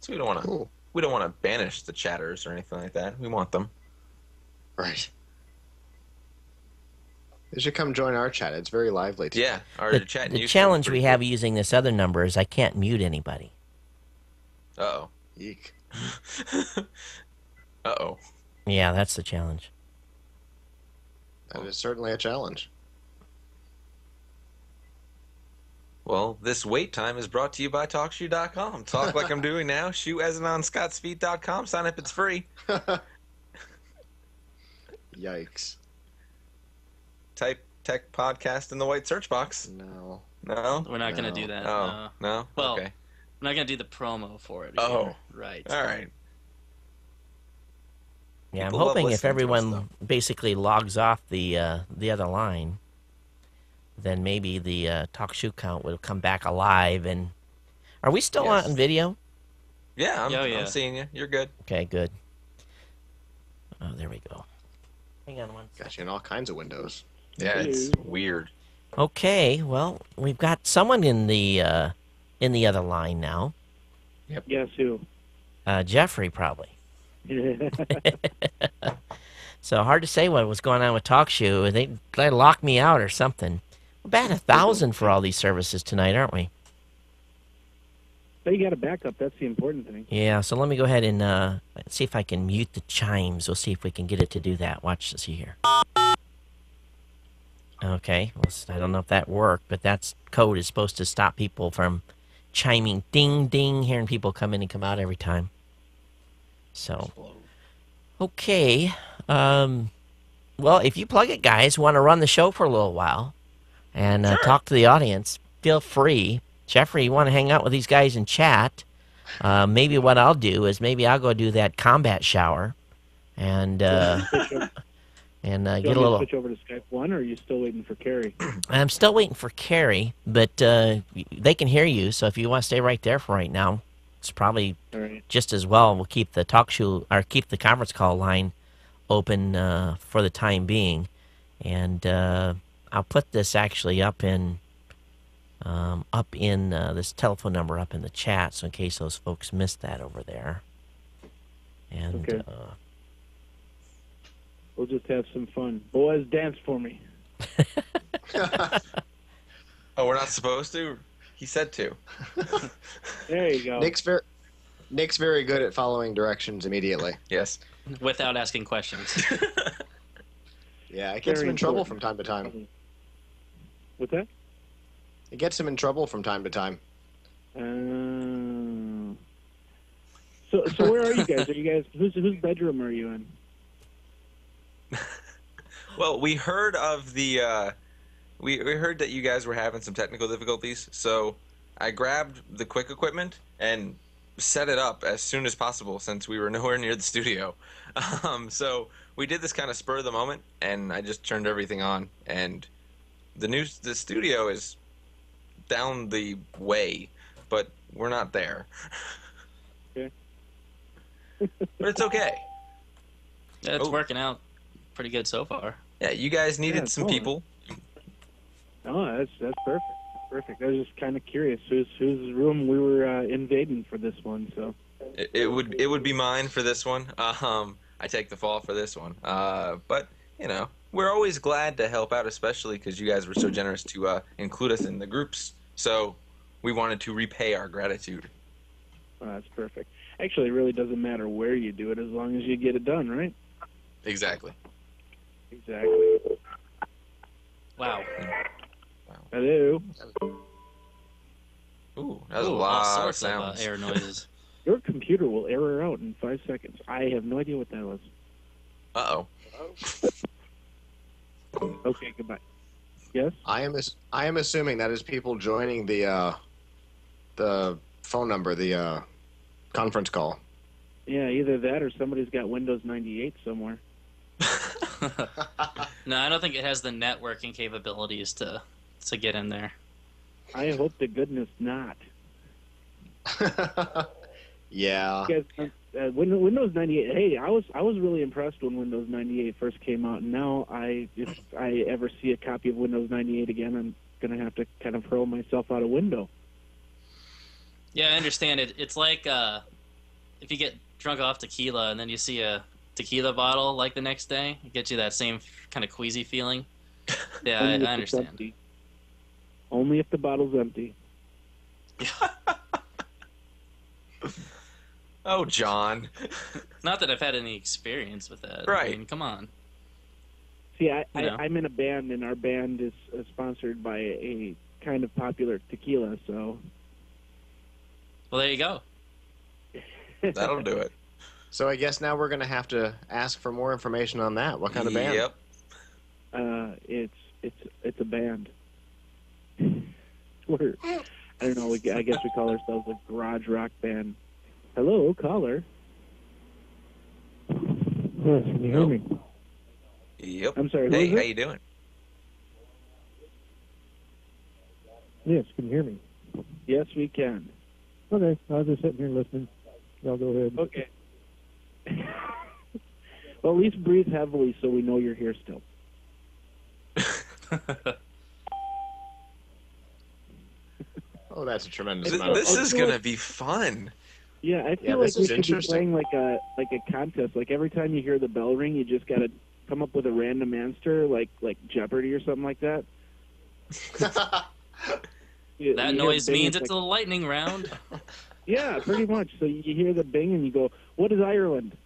So we don't want to Cool. banish the chatters or anything like that. We want them. Right. They should come join our chat. It's very lively. Too. Yeah, our The, chat. the challenge we have using this other number is I can't mute anybody. Uh Eek. oh. Uh-oh. Yeah, that's the challenge. That is certainly a challenge. Well, this wait time is brought to you by TalkShoe.com. Talk like I'm doing now. Shoot as on scottsfeet.com. Sign up. It's free. Yikes. Type tech podcast in the white search box. No. No? We're not going No. to do that. Oh, no? Well, Okay. I'm not going to do the promo for it. Oh. either. Right. All right. Yeah, I'm People love hoping if listening to us, everyone basically logs off the other line, then maybe the TalkShoe count will come back alive. And are we still Yes. on video? Yeah, Yeah, I'm seeing you. You're good. Okay, good. Oh, there we go. Hang on one second. Got you in all kinds of windows. Yeah, it's weird. Okay, well, we've got someone in the other line now. Guess who? Jeffrey, probably. So hard to say what was going on with TalkShoe. They locked me out or something. We're about 1,000 for all these services tonight, aren't we? But you got a backup. That's the important thing. Yeah, so let me go ahead and see if I can mute the chimes. We'll see if we can get it to do that. Watch this here. Okay, well, I don't know if that worked, but that code is supposed to stop people from chiming ding, ding, hearing people come in and come out every time. So, okay. Well, if you Plug It guys want to run the show for a little while and talk to the audience, feel free. Jeffrey, you want to hang out with these guys and chat? Maybe what I'll do is maybe I'll go do that combat shower and get a little. Switch over to Skype 1, or are you still waiting for Carrie? I'm still waiting for Carrie, but they can hear you. So if you want to stay right there for right now, it's probably All right. just as well. We'll keep the keep the conference call line open for the time being, and I'll put this actually up in this telephone number up in the chat, so in case those folks missed that over there. And Okay. We'll just have some fun. Boys, dance for me. Oh, we're not supposed to? He said to. There you go. Nick's very good at following directions immediately. Yes. Without asking questions. Yeah, it gets Very him in trouble important. from time to time. What's that? It gets him in trouble from time to time. So where are you guys? Are you guys whose bedroom are you in? Well, we heard of the we heard that you guys were having some technical difficulties, so I grabbed the quick equipment and set it up as soon as possible since we were nowhere near the studio. So we did this kind of spur of the moment, and I just turned everything on, and the studio is down the way, but we're not there. Okay. But it's okay. Yeah, it's Oh. working out pretty good so far. Yeah, you guys needed Yeah, some totally. people. Oh, that's perfect. Perfect. I was just kind of curious whose room we were invading for this one. So It would be mine for this one. I take the fall for this one. But you know, we're always glad to help out, especially because you guys were so generous to include us in the groups. So we wanted to repay our gratitude. that's perfect. Actually, it really doesn't matter where you do it as long as you get it done, right? Exactly. Exactly. Wow. Hello. Ooh, that was a Ooh, all lot of sorts sounds. air noises. Your computer will error out in 5 seconds. I have no idea what that was. Uh-oh. Okay, goodbye. Yes? I am assuming that is people joining the phone number, the conference call. Yeah, either that or somebody's got Windows 98 somewhere. No, I don't think it has the networking capabilities to get in there. I hope to goodness not. Yeah. You guys, Windows 98. Hey, I was really impressed when Windows 98 first came out, and now if I ever see a copy of Windows 98 again, I'm gonna have to kind of hurl myself out a window. Yeah, I understand it. It's like if you get drunk off tequila and then you see a tequila bottle like the next day, it gets you that same kind of queasy feeling. Yeah, Only I if it's understand. empty. Only if the bottle's empty. Oh, John. Not that I've had any experience with that. Right. I mean, come on. See, You know. I'm in a band, and our band is sponsored by a kind of popular tequila, so... Well, there you go. That'll do it. So I guess now we're going to have to ask for more information on that. What kind of band? Yep. It's a band. I don't know. I guess we call ourselves a garage rock band. Hello, caller. Yes, can you hear me? Yep. I'm sorry. Who Hey, is how it? you doing? Yes, can you hear me? Yes, we can. Okay, I was just sitting here listening. Y'all go ahead. Okay. Well, at least breathe heavily so we know you're here still. Oh, that's a tremendous This, amount of this fun. is gonna be fun. Yeah, I Yeah, feel like this we is should be interesting. playing like a contest. Like every time you hear the bell ring, you just gotta come up with a random answer, like Jeopardy or something like that. You That hear noise bing, means it's like, a lightning round. yeah, pretty much. So you hear the bing and you go, "What is Ireland?"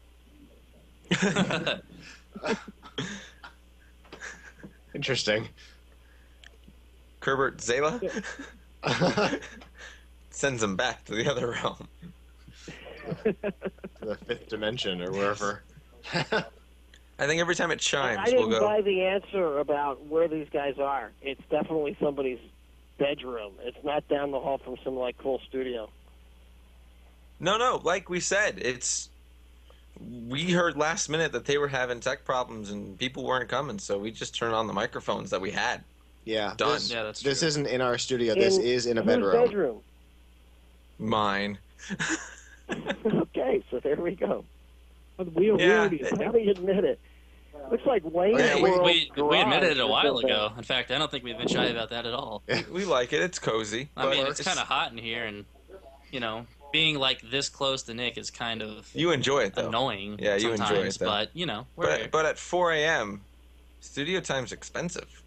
Interesting. Kerbert Zela sends him back to the other realm. The fifth dimension or wherever. I think every time it chimes, I we'll didn't go. buy the answer about where these guys are. It's definitely somebody's bedroom. It's not down the hall from some like cool studio. No. Like we said, we heard last minute that they were having tech problems and people weren't coming, so we just turned on the microphones that we had. Yeah. Done. This, Yeah, that's this true. isn't in our studio. This is in a whose bedroom. bedroom? Mine. Okay, so there we go. We Yeah. already Now we admit it. Looks like Wayne's Okay, World we admitted it a Garage or while something. ago. In fact, I don't think we've been shy about that at all. We like it. It's cozy. I but mean, it's kind of hot in here, and being like this close to Nick is kind of You enjoy it though. annoying. Yeah, you enjoy sometimes, it, though. but we're here. But at 4 a.m., studio time's expensive.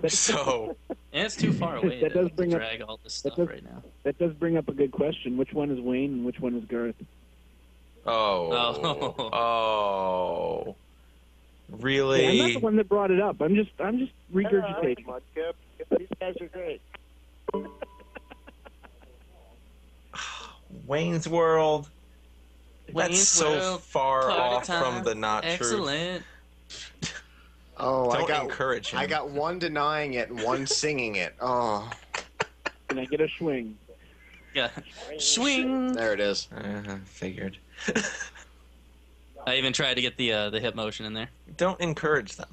So And it's too far away That to does bring up- drag all this stuff does- right now. That does bring up a good question. Which one is Wayne and which one is Garth? Oh. Hey, Really? I'm not the one that brought it up. I'm just I like regurgitating. Mudkip. These guys are great. Wayne's World. That's Wayne's so World, far party off time, from the not truth. Excellent. Oh, Don't encourage him. I got one denying it and one singing it. Oh, Can I get a swing? Yeah. Swing. there it is. Figured. I even tried to get the hip motion in there. Don't encourage them.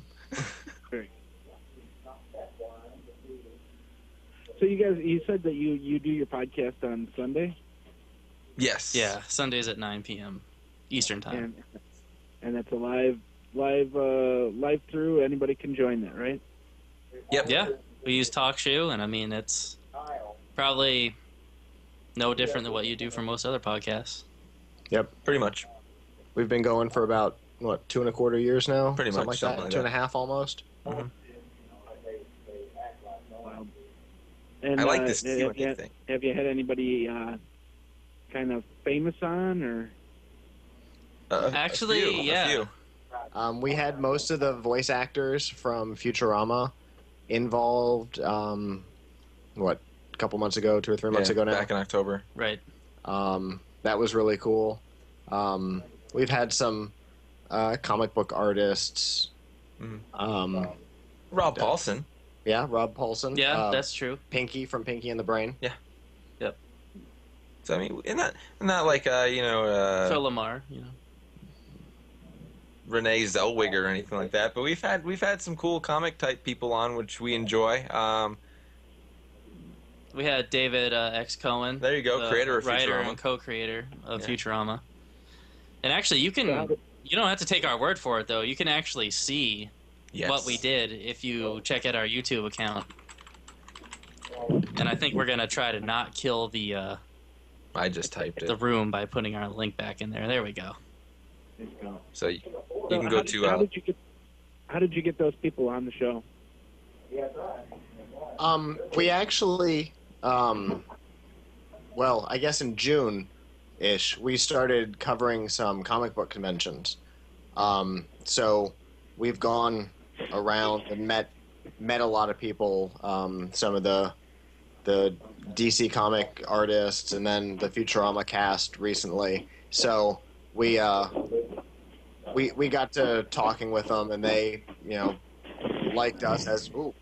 So you said that you do your podcast on Sunday, Yes. Yeah, Sundays at 9 p.m. Eastern time. and that's a live through. Anybody can join that, right? Yep. Yeah, we use TalkShoe, and I mean it's probably no different than what you do for most other podcasts. Yep. Pretty much. We've been going for about, 2.25 years now? Pretty something much, like something that. like Two and that. a half almost. Wow. And, I like this have Q&A you- thing. Have you had anybody kind of famous on, or? Actually, a few, yeah. A few. We had most of the voice actors from Futurama involved, a couple months ago, 2 or 3 months ago now. Back in October. Right. That was really cool. We've had some comic book artists. Rob Paulson. Yeah, Rob Paulson. Yeah, that's true. Pinky from Pinky and the Brain. So I mean, not like Phil Lamar, Renee Zellweger or anything like that, but we've had some cool comic type people on, which we enjoy. We had David X. Cohen. There you go, the creator of writer Futurama. and co-creator of Yeah. Futurama. And actually, you don't have to take our word for it, though. You can actually see Yes. what we did if you check out our YouTube account. And I think we're gonna try to not kill the I just typed it. room by putting our link back in there. There we go. So you can go to. How did you get those people on the show? We actually, I guess in June-ish, we started covering some comic book conventions. So we've gone around and met a lot of people, some of the DC comic artists, and then the Futurama cast recently. So we got to talking with them, and they, liked us as, ooh,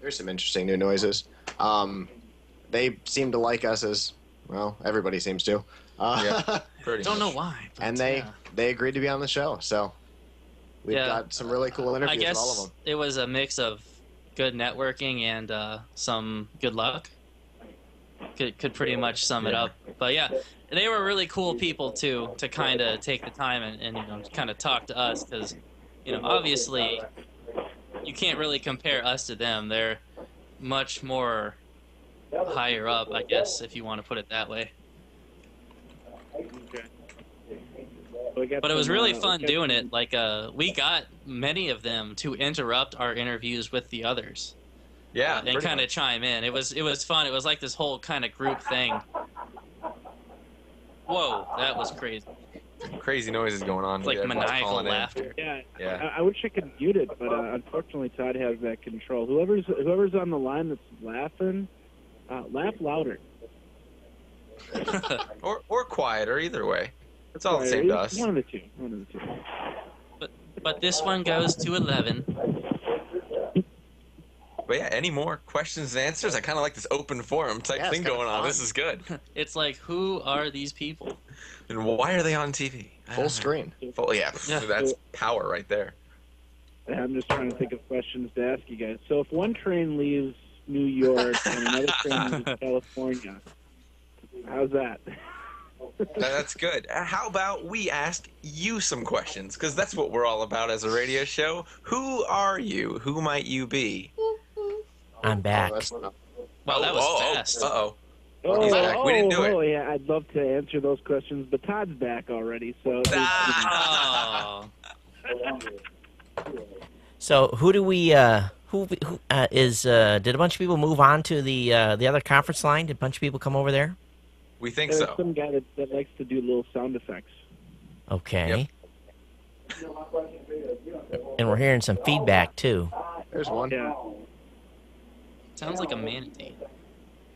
there's some interesting new noises. They seem to like us as, well, everybody seems to. Yeah, pretty Don't know much. why. But, And they agreed to be on the show. So we've got some really cool I interviews with guess all of them. it was a mix of good networking and some good luck. could pretty much sum it up. But yeah, they were really cool people too, to kind of take the time and kind of talk to us, because obviously you can't really compare us to them. They're much more higher up, I guess, if you want to put it that way. Okay. But it was really fun doing it. Like, we got many of them to interrupt our interviews with the others. Yeah, And kind of chime in. It was fun. It was like this whole kind of group thing. Whoa, that was crazy. Crazy noises going on. It's like Everyone's maniacal calling in. laughter. Yeah. I wish I could mute it, but unfortunately Todd has that control. Whoever's on the line that's laughing, laugh louder. or quieter, either way. It's all the same to us. One of the two. But this one goes to 11. But yeah, any more questions and answers? I kind of like this open forum type thing going on. This is good. It's like, who are these people? And why are they on TV? Full screen. Yeah, that's power right there. I'm just trying to think of questions to ask you guys. So if one train leaves New York and another train leaves California, how's that? That's good. How about we ask you some questions? Because that's what we're all about as a radio show. Who are you? Who might you be? I'm back. Wow, that was fast. Uh-oh. He's back. We didn't do it. Oh, yeah, I'd love to answer those questions, but Todd's back already, so... Oh. So who do we? Who is? Did a bunch of people move on to the other conference line? Did a bunch of people come over there? We think There's so. some guy that likes to do little sound effects. Okay. And we're hearing some feedback too. There's one. Yeah. Sounds like a manatee.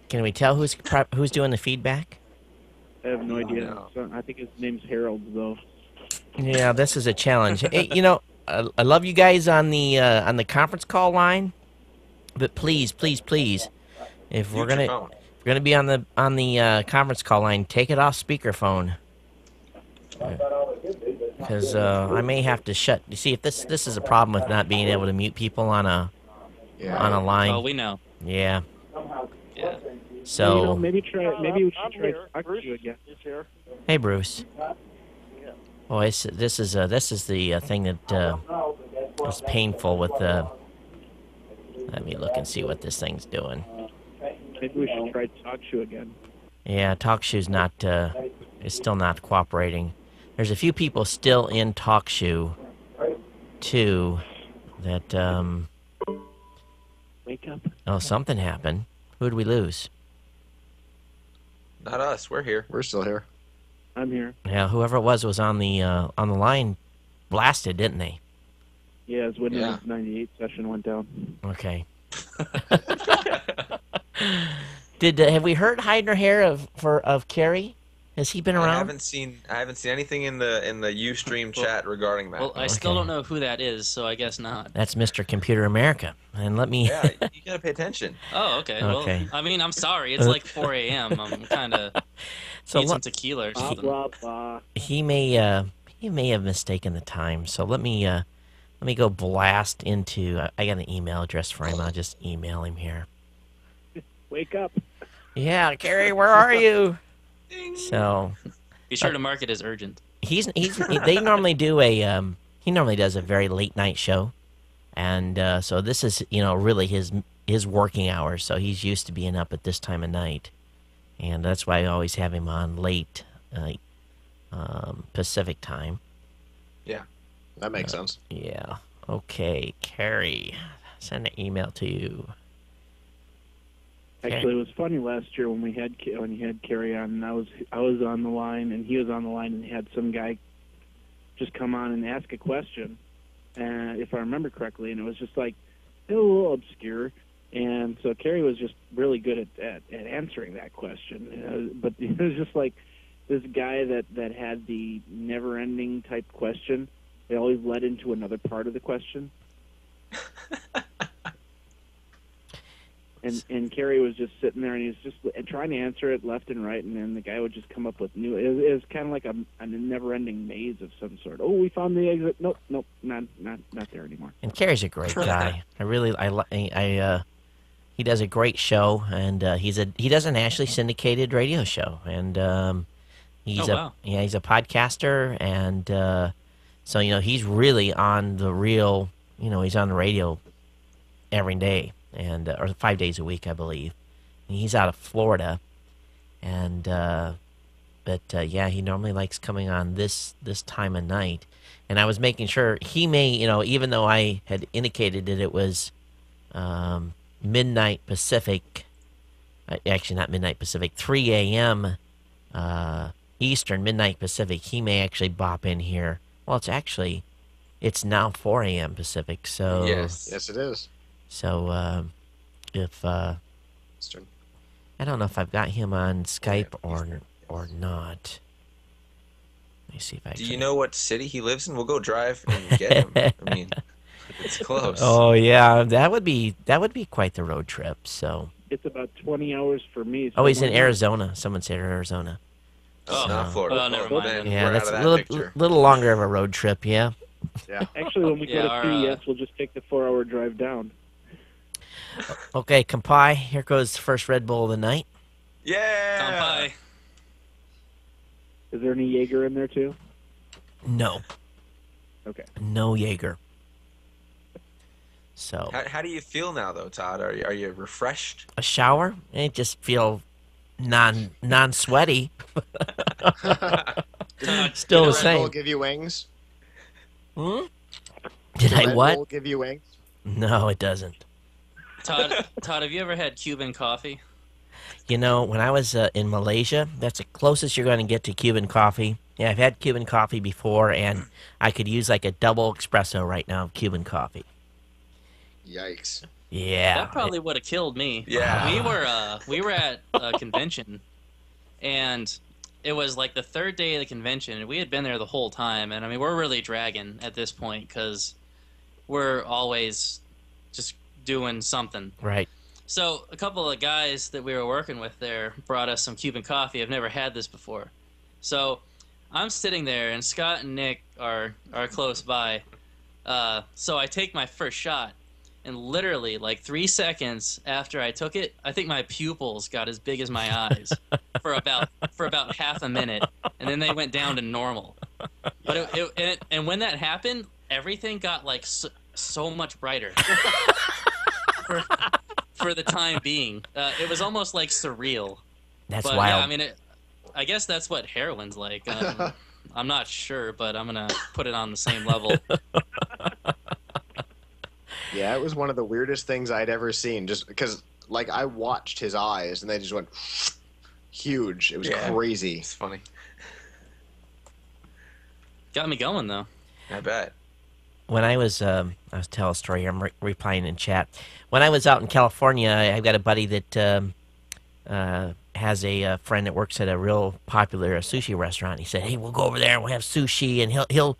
Can we tell who's doing the feedback? I have no idea. No. So, I think his name's Harold, though. Yeah, this is a challenge. Hey, I love you guys on the conference call line, but please, if we're gonna be on the conference call line, take it off speakerphone, because I may have to shut. You see, if this is a problem with not being able to mute people on a line. Oh, we know. Yeah. Yeah. So maybe we should try talking to you again. hey, Bruce. Oh, this is the thing that is painful with the. Let me look and see what this thing's doing. Maybe we should try talk to you again. Yeah, TalkShoe's not is still not cooperating. There's a few people still in TalkShoe too that Wake up. oh, something happened. Who'd we lose? Not us. We're here. We're still here. I'm here. Yeah, whoever it was on the line blasted, didn't they? Yeah, as Windows 98 session went down. Okay. Have we heard hide nor hair of Carrie? Has he been around? I haven't seen anything in the Ustream chat regarding that. Well, I still don't know who that is, so I guess not. That's Mr. Computer America. And let me. Yeah, you gotta pay attention. Oh, okay. Okay. Well, I mean, I'm sorry. It's like 4 a.m. I'm kind of need some tequila or something. Blah, blah. He may have mistaken the time. So let me go blast into. I got an email address for him. I'll just email him here. Wake up. Yeah, Carrie, where are you? So Be sure to mark it as urgent. they normally do he normally does a very late night show, and so this is really his working hours. So he's used to being up at this time of night, and that's why I always have him on late Pacific time. Yeah, that makes sense. Yeah. Okay, Carrie, send an email to you. Actually, it was funny last year when you had Carrie on, and I was on the line, and he was on the line, and had some guy just come on and ask a question, if I remember correctly, and it was just like a little obscure, and so Carrie was just really good at answering that question, but it was just like this guy that had the never-ending type question. It always led into another part of the question. And Carrie was just sitting there, and he was just trying to answer it left and right, and then the guy would just come up with new. It was kind of like a never-ending maze of some sort. Oh, we found the exit. Nope, not there anymore. And Carrie's a great guy. he does a great show, and he does a nationally syndicated radio show, and he's Oh, wow. he's a podcaster, and so he's really on the real, he's on the radio every day, and or 5 days a week, I believe. And he's out of Florida, and but yeah, he normally likes coming on this time of night. And I was making sure he may, even though I had indicated that it was midnight Pacific, actually not midnight Pacific, 3 a.m. Eastern, midnight Pacific, he may actually bop in here. Well, it's now 4 a.m. Pacific, so Yes. Yes, it is. So if Eastern. I don't know if I've got him on Skype Eastern, or not. Let me see if I Do can. you know what city he lives in? We'll go drive and get him. I mean, it's close. Oh yeah, that would be quite the road trip. So. It's about 20 hours for me. Oh, he's in somewhere. Arizona. Someone said Arizona. Oh, not Florida. Oh, never mind. Then Yeah, we're that's out a of that little picture. little longer of a road trip. Yeah. Yeah. Actually, when we Yeah, go our, to CES, we'll just take the 4-hour drive down. Okay, Kampai, here goes the first Red Bull of the night. Yeah. Kampai. Is there any Jaeger in there too? No, Okay. no Jaeger. So How do you feel now, though, Todd? Are you refreshed? a shower, and just feel non sweaty. Still the Did Red Bull same. give you wings? Hmm? Did Did I Red what? Bull give you wings? No, it doesn't. Todd, have you ever had Cuban coffee? When I was in Malaysia, that's the closest you're going to get to Cuban coffee. Yeah, I've had Cuban coffee before, and I could use like a double espresso right now of Cuban coffee. Yikes. Yeah. That probably would have killed me. Yeah. We were at a convention, and it was like the third day of the convention, and we had been there the whole time. And I mean, we're really dragging at this point because we're always just doing something. Right. So a couple of guys that we were working with there brought us some Cuban coffee. I've never had this before. So I'm sitting there, and Scott and Nick are close by. So I take my first shot, and literally like 3 seconds after I took it, I think my pupils got as big as my eyes for about half a minute, and then they went down to normal. But and when that happened, everything got like so much brighter. For the time being, it was almost like surreal. That's But wild. yeah, I mean, I guess that's what heroin's like. I'm not sure, but I'm gonna put it on the same level. Yeah, it was one of the weirdest things I'd ever seen. Just because, like, I watched his eyes and they just went huge. It was Yeah. crazy. It's funny. Got me going though. I bet. When I was tell a story here. I'm replying in chat. When I was out in California, I've got a buddy that has a friend that works at a real popular sushi restaurant. He said, "Hey, we'll go over there and we'll have sushi, and he'll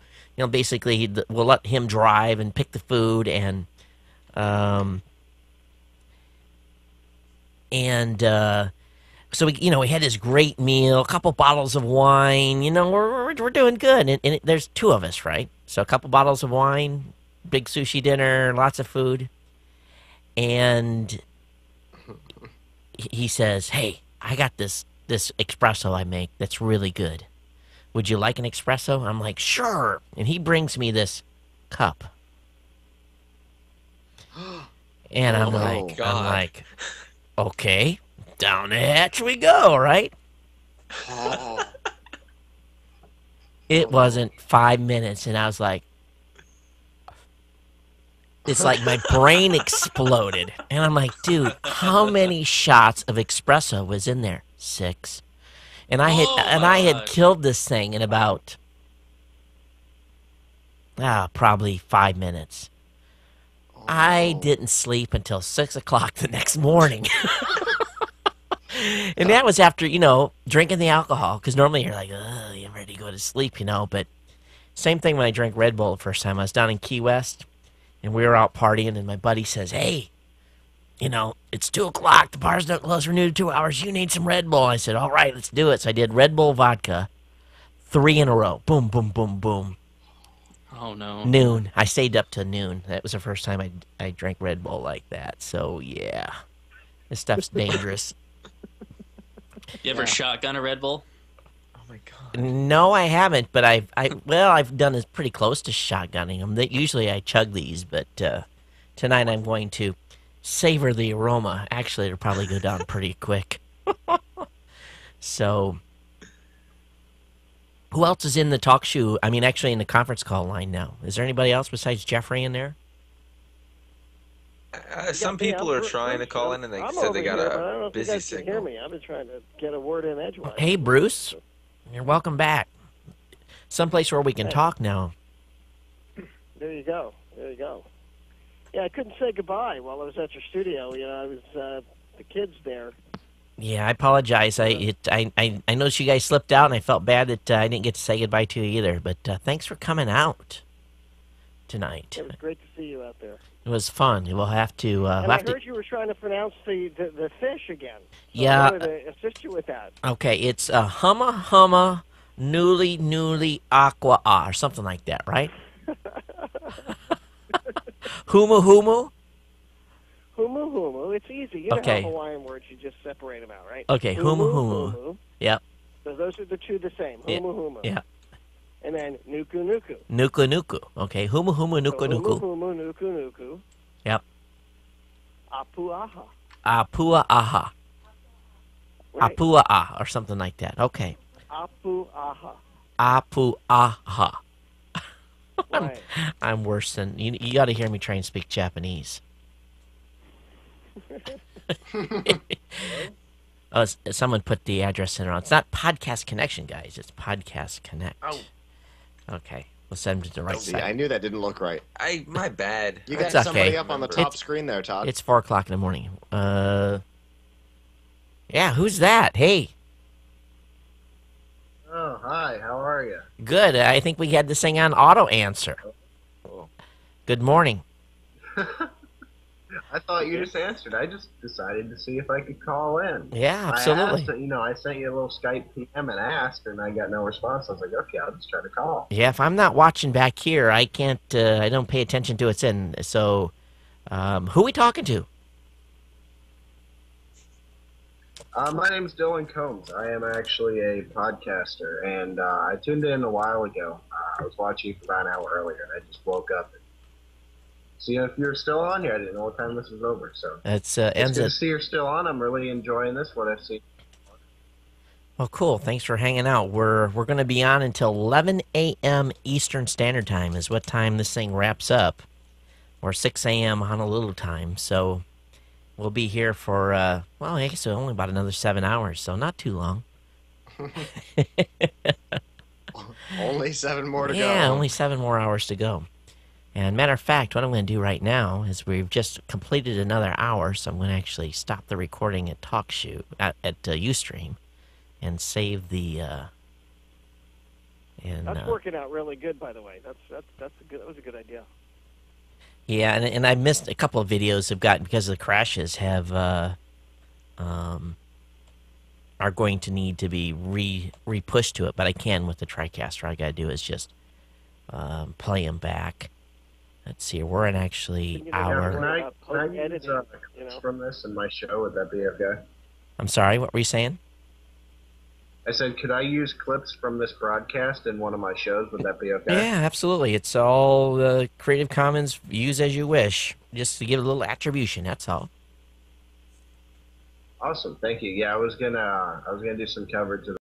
basically we'll let him drive and pick the food and So we had this great meal, a couple bottles of wine. We're doing good, and there's two of us, right? So a couple bottles of wine, big sushi dinner, lots of food, and he says, "Hey, I got this espresso I make that's really good. Would you like an espresso?" I'm like, "Sure," and he brings me this cup, and I'm Oh, like, God. okay. Down the hatch we go, right? Oh, It wasn't 5 minutes, and I was like, it's like my brain exploded. And I'm like, dude, how many shots of espresso was in there? 6. And I had gosh. killed this thing in about probably 5 minutes. I didn't sleep until 6 o'clock the next morning. And that was after, drinking the alcohol. Because normally you're like, you're ready to go to sleep, But same thing when I drank Red Bull the first time. I was down in Key West, and we were out partying, and my buddy says, "Hey, it's 2 o'clock. The bars don't close for new 2 hours. You need some Red Bull." I said, "All right, let's do it." So I did Red Bull vodka 3 in a row. Boom, boom, boom, boom. Oh no. Noon. I stayed up to noon. That was the first time I drank Red Bull like that. So, yeah. This stuff's dangerous. You ever shotgun a Red Bull? Oh my god. No, I haven't, but I've done it pretty close to shotgunning them. Usually I chug these, but tonight I'm going to savor the aroma. Actually, it'll probably go down pretty quick. So, who else is in the talk show? I mean, actually in the conference call line now. Is there anybody else besides Jeffrey in there? Some people are trying to call in, and they said they got a busy signal. Hear me? I've been trying to get a word in edgewise. Hey, Bruce, you're welcome back. Someplace where we can talk now. There you go. There you go. Yeah, I couldn't say goodbye while I was at your studio. You know, I was the kids there. Yeah, I apologize. I noticed you guys slipped out, and I felt bad that I didn't get to say goodbye to you either. But thanks for coming out tonight. It was great to see you out there. It was fun. We'll have to. And I heard you were trying to pronounce the fish again. So yeah. I wanted to assist you with that. Okay, it's humma newly aqua or something like that, right? Humu. Humu. It's easy. You know Okay. how Hawaiian words, you just separate them out, right? Okay, humu. Yep. So those are the two the same. Humu. Yeah. And then nuku. Nuku. Okay, humu nuku. Humu, nuku. Yep. Apuaha. Apuaha. Right. Apuaha or something like that. Okay. Apuaha. Right. I'm worse than you. Got to hear me try and speak Japanese. Someone put the address in wrong. It's not Podcast Connection, guys. It's Podcast Connect. Oh. Okay, we'll send them to the right See, side. I knew that didn't look right. My bad. You got It's somebody okay. up on the top screen there, Todd. It's 4:00 in the morning. Yeah, who's that? Hey. Oh, hi. How are you? Good. I think we had this thing on auto answer. Good morning. I thought you just answered. I just decided to see if I could call in. Yeah, absolutely. I sent you a little Skype PM and asked, and I got no response. I was like, okay, I'll just try to call. Yeah, if I'm not watching back here, I can't. I don't pay attention to what's in. So, who we talking to? My name's Dylan Combs. I am actually a podcaster, and I tuned in a while ago. I was watching you for about an hour earlier, and I just woke up and see if you're still on here. I didn't know what time this was over, so It's it's ends good to at. see you're still on. I'm really enjoying this. What I've seen. Well, cool. Thanks for hanging out. We're going to be on until 11 a.m. Eastern Standard Time is what time this thing wraps up, or 6 a.m. Honolulu time. So we'll be here for I guess only about another 7 hours, so not too long. Only 7 more to go. Yeah, only 7 more hours to go. And matter of fact, what I'm going to do right now is we've just completed another hour, so I'm going to actually stop the recording at TalkShoe at Ustream and save the. That's working out really good, by the way. That was a good idea. Yeah, and I missed a couple of videos I've gotten because of the crashes are going to need to be re-pushed to it, but I can with the TriCaster. All I got to do is just play them back. Let's see, we're in actually Can hour. I use clips from this in my show? Would that be okay? I'm sorry, what were you saying? I said, could I use clips from this broadcast in one of my shows? Would that be okay? Yeah, absolutely. It's all Creative Commons, use as you wish, just to give a little attribution. That's all. Awesome, thank you. Yeah, I was gonna do some coverage of